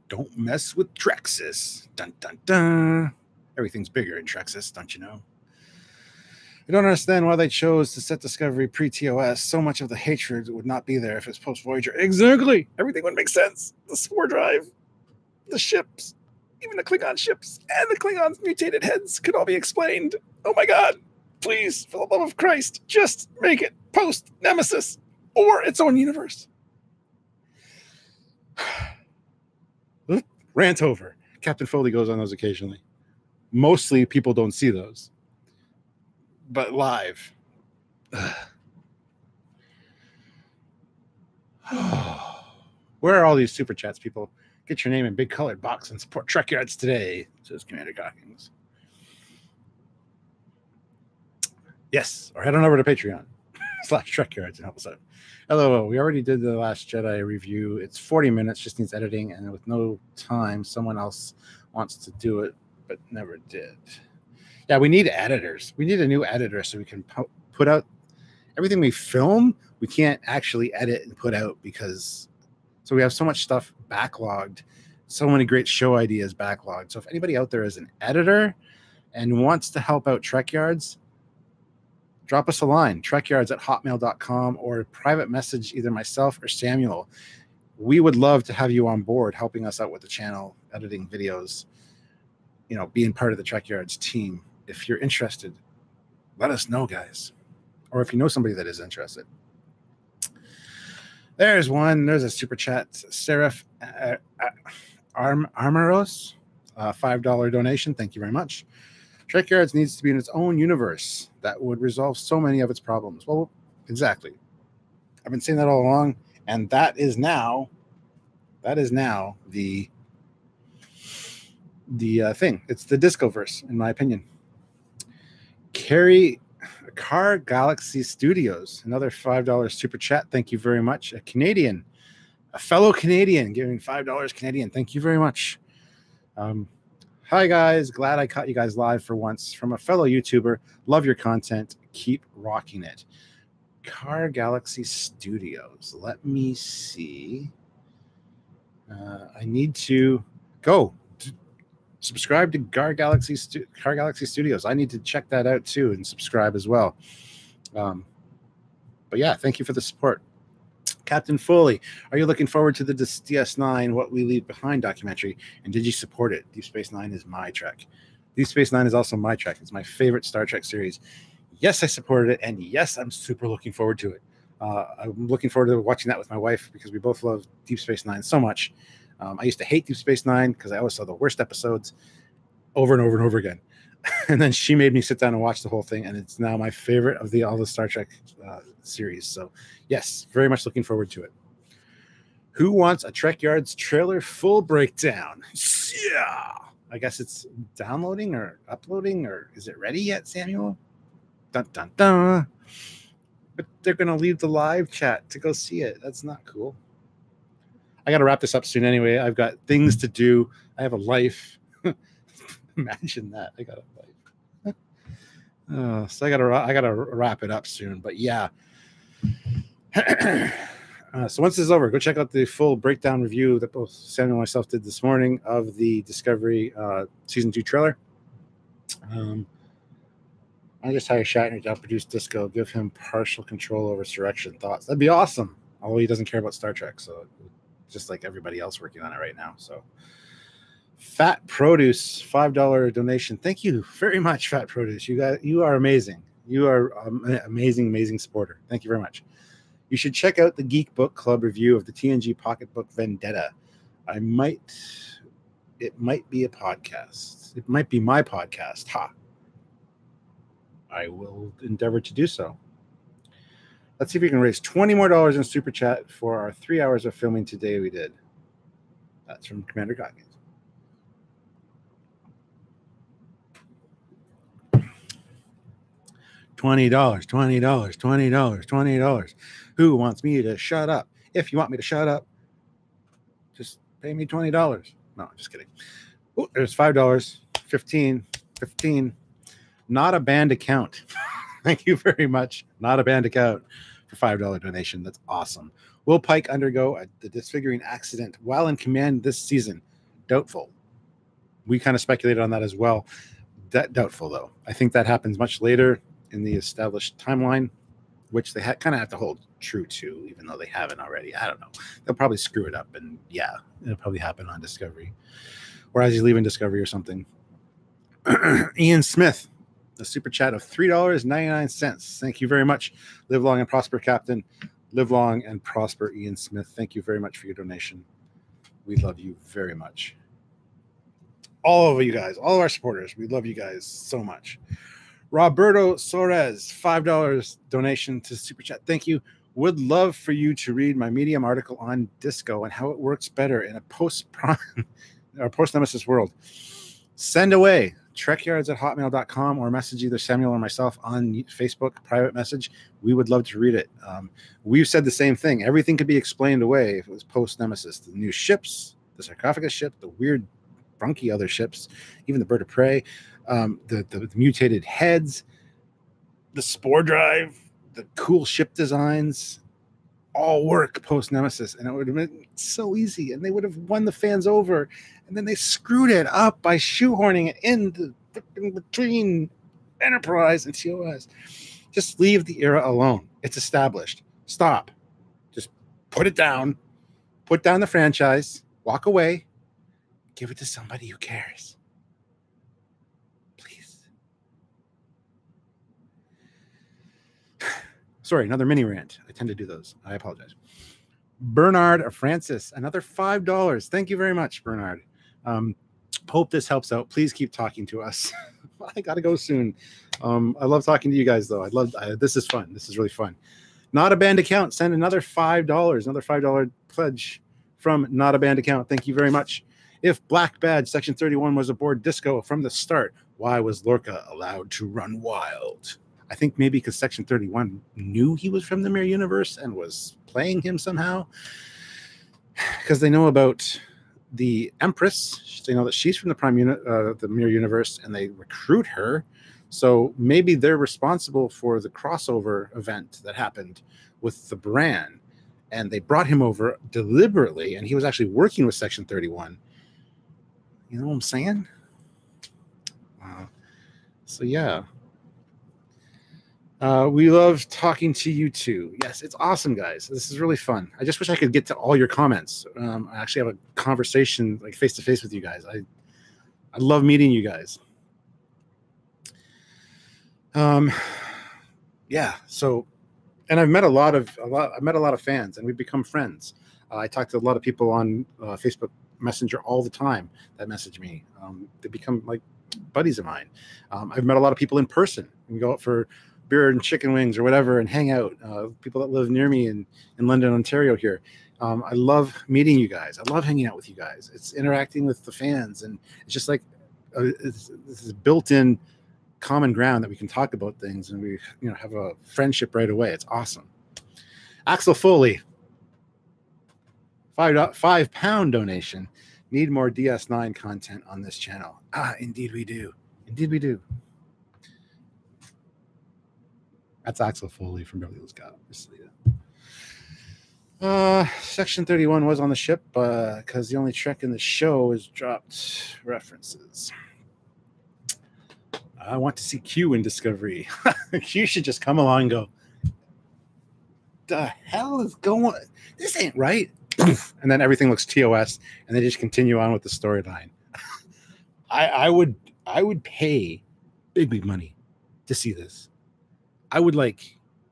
Don't mess with Trexis. Dun, dun, dun. Everything's bigger in Trexis, don't you know? I don't understand why they chose to set Discovery pre-TOS. So much of the hatred would not be there if it's post-Voyager. Exactly. Everything would make sense. The spore drive, the ships, even the Klingon ships, and the Klingons' mutated heads could all be explained. Oh my God. Please, for the love of Christ, just make it post-Nemesis or its own universe. Rant over. Captain Foley goes on those occasionally. Mostly people don't see those. But live. Where are all these super chats, people? Get your name in big colored box and support Trek Yards today, says Commander Cockings. Yes, or head on over to Patreon / Trek Yards and help us out. Hello, we already did the Last Jedi review. It's 40 minutes, just needs editing, and with no time, someone else wants to do it. but never did. Yeah, we need editors. We need a new editor so we can put out everything we film. We can't actually edit and put out because so we have so much stuff backlogged, so many great show ideas backlogged. So if anybody out there is an editor and wants to help out Trek Yards, drop us a line, trekyards@hotmail.com, or private message either myself or Samuel. We would love to have you on board helping us out with the channel, editing videos, being part of the Trek Yards team. If you're interested, let us know, guys. Or if you know somebody that is interested. There's one. There's a super chat. Seraph Armoros, $5 donation. Thank you very much. Trek Yards needs to be in its own universe. That would resolve so many of its problems. Well, exactly. I've been saying that all along, and that is now the thing. It's the Discoverse, in my opinion. Car Galaxy Studios, another $5 super chat. Thank you very much. A fellow Canadian, giving $5 Canadian. Thank you very much. Hi guys, glad I caught you guys live for once. From a fellow YouTuber, love your content. Keep rocking it. Car Galaxy Studios. Let me see. I need to go subscribe to Car Galaxy Studios. I need to check that out too and subscribe as well. But yeah, thank you for the support. Captain Foley, are you looking forward to the DS9 What We Leave Behind documentary? And did you support it? Deep Space Nine is my Trek. Deep Space Nine is also my Trek. It's my favorite Star Trek series. Yes, I supported it, and yes, I'm super looking forward to it. I'm looking forward to watching that with my wife because we both love Deep Space Nine so much. I used to hate Deep Space Nine because I always saw the worst episodes over and over and over again. And then she made me sit down and watch the whole thing, and it's now my favorite of all the Star Trek series. So, yes, very much looking forward to it. Who wants a Trek Yards trailer full breakdown? Yeah, I guess it's downloading or uploading, or is it ready yet, Samuel? Dun dun dun. But they're gonna leave the live chat to go see it. That's not cool. I got to wrap this up soon anyway. I've got things to do. I have a life. Imagine that. I got a life. So I gotta wrap it up soon. But yeah. So once this is over, go check out the full breakdown review that both Samuel and myself did this morning of the Discovery Season 2 trailer. I just hire Shatner to produce Disco, give him partial control over Surrection Thoughts. That'd be awesome. Although he doesn't care about Star Trek, so just like everybody else working on it right now. So Fat Produce, $5 donation. Thank you very much, Fat Produce. You are amazing. You are an amazing supporter. Thank you very much. You should check out the Geek Book Club review of the TNG Pocketbook Vendetta. It might be a podcast. It might be my podcast. Ha. I will endeavor to do so. Let's see if we can raise $20 more in Super Chat for our 3 hours of filming today we did. That's from Commander Goggins. $20. Who wants me to shut up? If you want me to shut up, just pay me $20. No, just kidding. Oh, there's $5. 15. Not a banned account. Thank you very much. Not a banned account for $5 donation. That's awesome. Will Pike undergo the disfiguring accident while in command this season? Doubtful. We kind of speculated on that as well. Doubtful, though. I think that happens much later in the established timeline, which they kind of have to hold true to, even though they haven't already. I don't know. They'll probably screw it up, and yeah, it'll probably happen on Discovery, or as he's leaving Discovery or something. Ian Smith, a super chat of $3.99. Thank you very much. Live long and prosper, Captain. Live long and prosper, Ian Smith. Thank you very much for your donation. We love you very much. All of you guys, all of our supporters, we love you guys so much. Roberto Soares, $5 donation to Super Chat. Thank you. Would love for you to read my Medium article on Disco and how it works better in a post-Prime or post-Nemesis world. Send away trekyards@hotmail.com or message either Samuel or myself on Facebook, private message. We would love to read it. We've said the same thing. Everything could be explained away if it was post-Nemesis. The new ships, the sarcophagus ship, the weird funky other ships, even the Bird of Prey, the mutated heads, the spore drive, the cool ship designs, all work post Nemesis, and it would have been so easy, and they would have won the fans over, and then they screwed it up by shoehorning it in between Enterprise and TOS. Just leave the era alone. It's established. Stop. Just put it down. Put down the franchise. Walk away. Give it to somebody who cares. Please. Sorry, another mini rant. I tend to do those. I apologize. Bernard or Francis, another $5. Thank you very much, Bernard. Hope this helps out. Please keep talking to us. I gotta go soon. I love talking to you guys, though. This is fun. This is really fun. Not a Banned Account. Send another $5. Another $5 pledge from Not a Banned Account. Thank you very much. If Black Badge Section 31 was aboard Disco from the start, why was Lorca allowed to run wild? I think maybe because Section 31 knew he was from the Mirror Universe and was playing him somehow. Because they know about the Empress. They know that she's from the Mirror Universe, and they recruit her. So maybe they're responsible for the crossover event that happened with the Bran. And they brought him over deliberately, and he was actually working with Section 31. You know what I'm saying? So, yeah. We love talking to you too. Yes, it's awesome, guys. This is really fun. I just wish I could get to all your comments. I actually have a conversation like face to face with you guys. I love meeting you guys. Yeah. So, and I've met a lot of fans, and we've become friends. I talk to a lot of people on Facebook Messenger all the time that message me. They become like buddies of mine. I've met a lot of people in person. We go out for beer and chicken wings or whatever and hang out. People that live near me in London, Ontario here. I love meeting you guys. I love hanging out with you guys. It's interacting with the fans, and it's just like this is built-in common ground that we can talk about things, and we have a friendship right away. It's awesome. Axel Foley, £5 donation. Need more DS9 content on this channel. Indeed we do. Indeed we do. That's Axel Foley from Beverly Hills Cop. Section 31 was on the ship because the only Trek in the show is dropped references. I want to see Q in Discovery. Q should just come along and go, the hell is going on? This ain't right. And then everything looks TOS, and they just continue on with the storyline. I would pay big money to see this. I would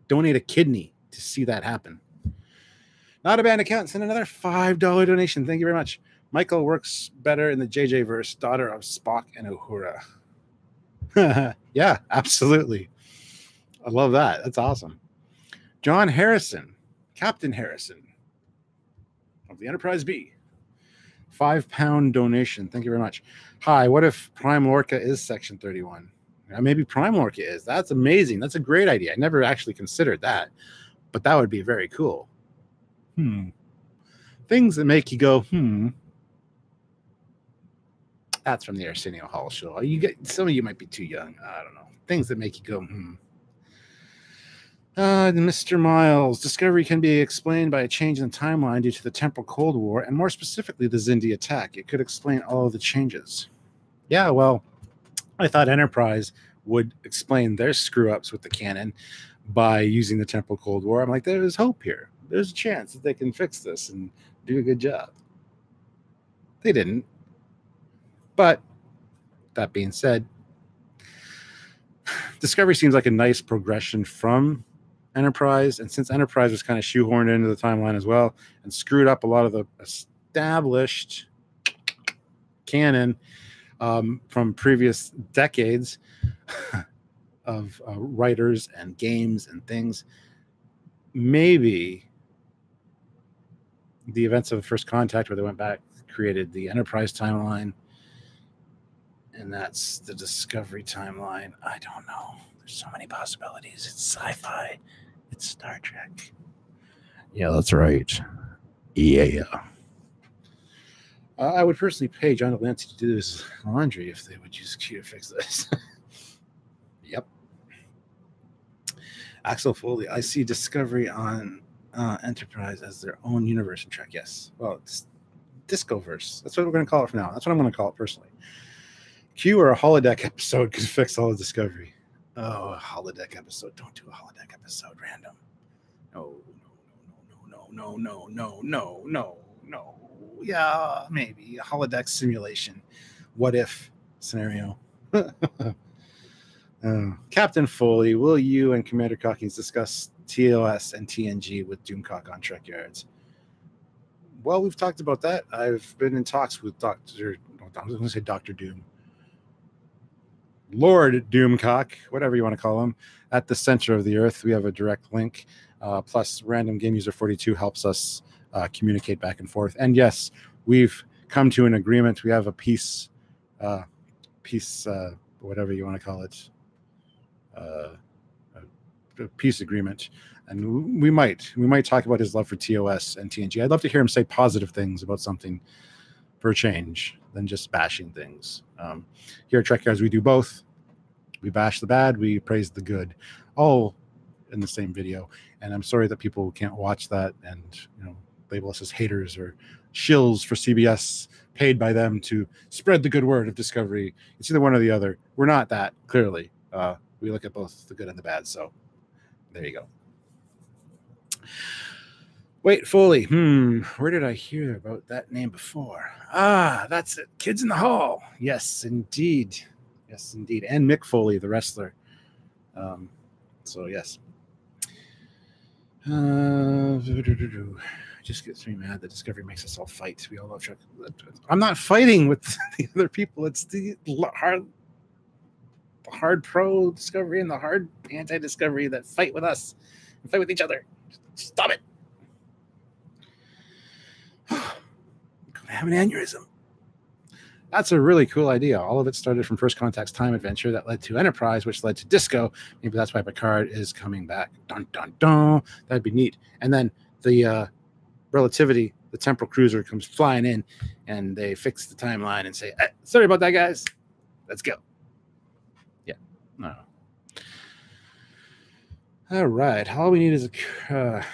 donate a kidney to see that happen. Not a Banned Account. Send another $5 donation. Thank you very much. Michael works better in the JJ verse, daughter of Spock and Uhura. Yeah, absolutely. I love that. That's awesome. John Harrison, Captain Harrison of the Enterprise B. £5 donation. Thank you very much. Hi, what if Prime Lorca is Section 31? Maybe Prime Lorca is. That's amazing. That's a great idea. I never actually considered that, but that would be very cool. Things that make you go, That's from the Arsenio Hall show. Some of you might be too young. I don't know. Things that make you go, Mr. Miles, Discovery can be explained by a change in the timeline due to the Temporal Cold War, and more specifically, the Xindi attack. It could explain all of the changes. Yeah, well, I thought Enterprise would explain their screw-ups with the canon by using the Temporal Cold War. I'm like, there's hope here. There's a chance that they can fix this and do a good job. They didn't. But that being said, Discovery seems like a nice progression from Enterprise, and since Enterprise was kind of shoehorned into the timeline as well and screwed up a lot of the established canon from previous decades of writers and games and things, maybe the events of First Contact, where they went back, created the Enterprise timeline, and that's the Discovery timeline. I don't know. There's so many possibilities. It's sci-fi. It's Star Trek. Yeah, that's right. Yeah. I would personally pay John Delancey to do his laundry if they would use Q to fix this. Yep. Axel Foley. I see Discovery on Enterprise as their own universe in Trek. Yes. Well, it's Discoverse. That's what we're going to call it from now. That's what I'm going to call it personally. Q or a holodeck episode could fix all of Discovery. Oh, a holodeck episode. Don't do a holodeck episode random. No. Yeah, maybe a holodeck simulation. What if scenario? Captain Foley, will you and Commander Cockings discuss TOS and TNG with Doomcock on Trek Yards? Well, we've talked about that. I've been in talks with I was going to say Dr. Doom. Lord Doomcock, whatever you want to call him, at the center of the Earth. We have a direct link. Plus, Random Game User 42 helps us communicate back and forth. And yes, we've come to an agreement. We have a peace, whatever you want to call it, a peace agreement. And we might talk about his love for TOS and TNG. I'd love to hear him say positive things about something for a change than just bashing things. Here at Trek Yards, we do both. We bash the bad, we praise the good, all in the same video. And I'm sorry that people can't watch that and label us as haters or shills for CBS, paid by them to spread the good word of Discovery. It's either one or the other. We're not that, clearly. We look at both the good and the bad. So there you go. Wait, Foley. Where did I hear about that name before? That's it. Kids in the Hall. Yes, indeed. Yes, indeed. And Mick Foley, the wrestler. So, yes. Just gets me mad that Discovery makes us all fight. We all love Trek. I'm not fighting with the other people. It's the hard pro Discovery and the hard anti-Discovery that fight with us and fight with each other. Stop it. I'm going to have an aneurysm. That's a really cool idea. All of it started from First Contact's time adventure that led to Enterprise, which led to Disco. Maybe that's why Picard is coming back. Dun, dun, dun. That'd be neat. And then the Relativity, the temporal cruiser, comes flying in, and they fix the timeline and say, sorry about that, guys. Let's go. Yeah. No. All right. All we need is a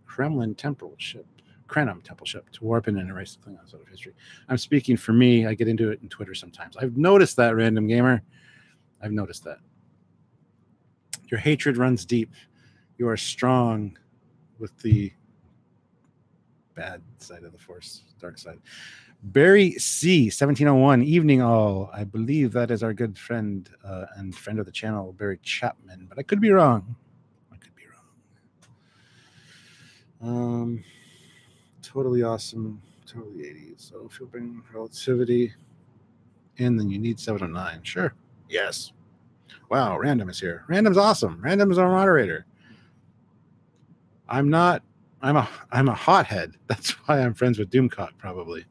Kremlin temporal ship. Krenim temple ship to warp in and erase the Klingons out of history. I'm speaking for me. I get into it in Twitter sometimes. I've noticed that, Random Gamer. I've noticed that. Your hatred runs deep. You are strong with the bad side of the Force, dark side. Barry C, 1701. Evening all. I believe that is our good friend and friend of the channel, Barry Chapman, but I could be wrong. Totally awesome, totally 80s. So if you bring Relativity in, then you need 709. Sure. Yes. Wow, Random is here. Random's awesome. Random is our moderator. I'm a hothead. That's why I'm friends with Doomcock, probably.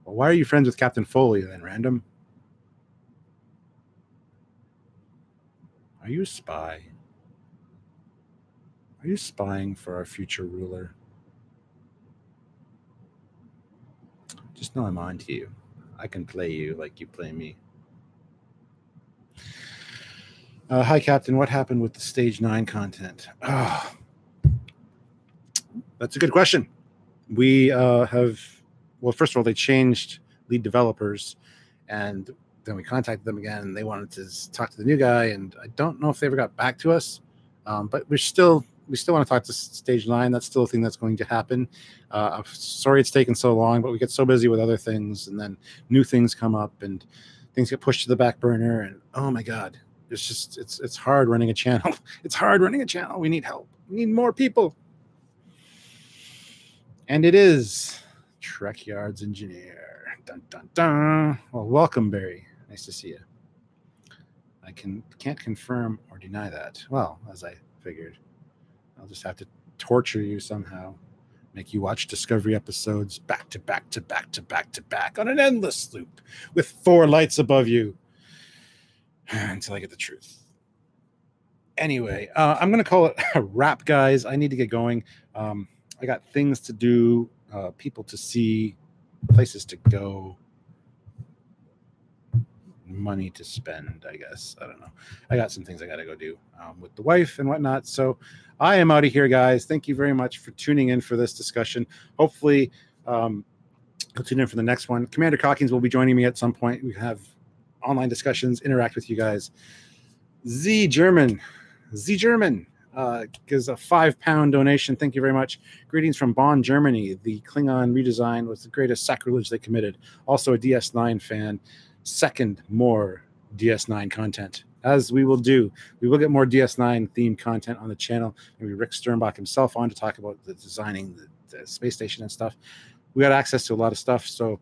Well, why are you friends with Captain Foley then, Random? Are you a spy? Are you spying for our future ruler? Just know I'm on to you. I can play you like you play me. Hi, Captain. What happened with the Stage 9 content? That's a good question. We first of all, they changed lead developers, and then we contacted them again, and they wanted to talk to the new guy, and I don't know if they ever got back to us, but we still want to talk to Stage 9. That's still a thing that's going to happen. I'm sorry it's taken so long, but we get so busy with other things, and then new things come up, and things get pushed to the back burner, and oh my God, it's hard running a channel. It's hard running a channel. We need help. We need more people. And it is Trek Yards engineer. Dun, dun, dun. Well, welcome, Barry. Nice to see you. I can't confirm or deny that. Well, as I figured. I'll just have to torture you somehow, make you watch Discovery episodes back to back to back to back to back on an endless loop with 4 lights above you until I get the truth. Anyway, I'm going to call it a wrap, guys. I need to get going. I got things to do, people to see, places to go, money to spend, I guess. I don't know. I got some things I got to go do with the wife and whatnot. So I am out of here, guys. Thank you very much for tuning in for this discussion. Hopefully, you'll tune in for the next one. Commander Calkins will be joining me at some point. We have online discussions, interact with you guys. Z German gives a £5 donation. Thank you very much. Greetings from Bonn, Germany. The Klingon redesign was the greatest sacrilege they committed. Also a DS9 fan. Second, more DS9 content, as we will do. We will get more DS9 themed content on the channel. Maybe Rick Sternbach himself on to talk about the designing the space station and stuff. We got access to a lot of stuff, so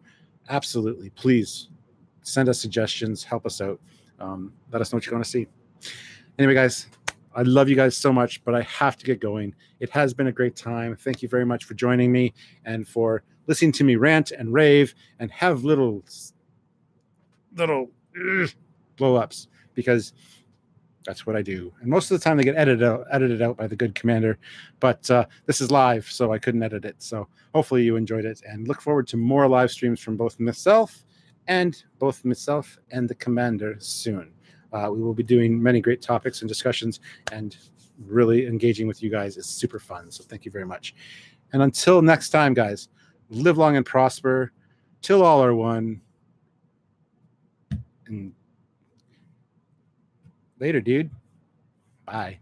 absolutely, please send us suggestions, help us out. Let us know what you want to see. Anyway, guys, I love you guys so much, but I have to get going. It has been a great time. Thank you very much for joining me and for listening to me rant and rave and have little blow ups, because that's what I do. And most of the time they get edited out by the good commander, but this is live, so I couldn't edit it. So hopefully you enjoyed it, and look forward to more live streams from both myself and the commander soon. We will be doing many great topics and discussions, and really engaging with you guys is super fun. So thank you very much. And until next time, guys, live long and prosper till all are one. And later, dude. Bye.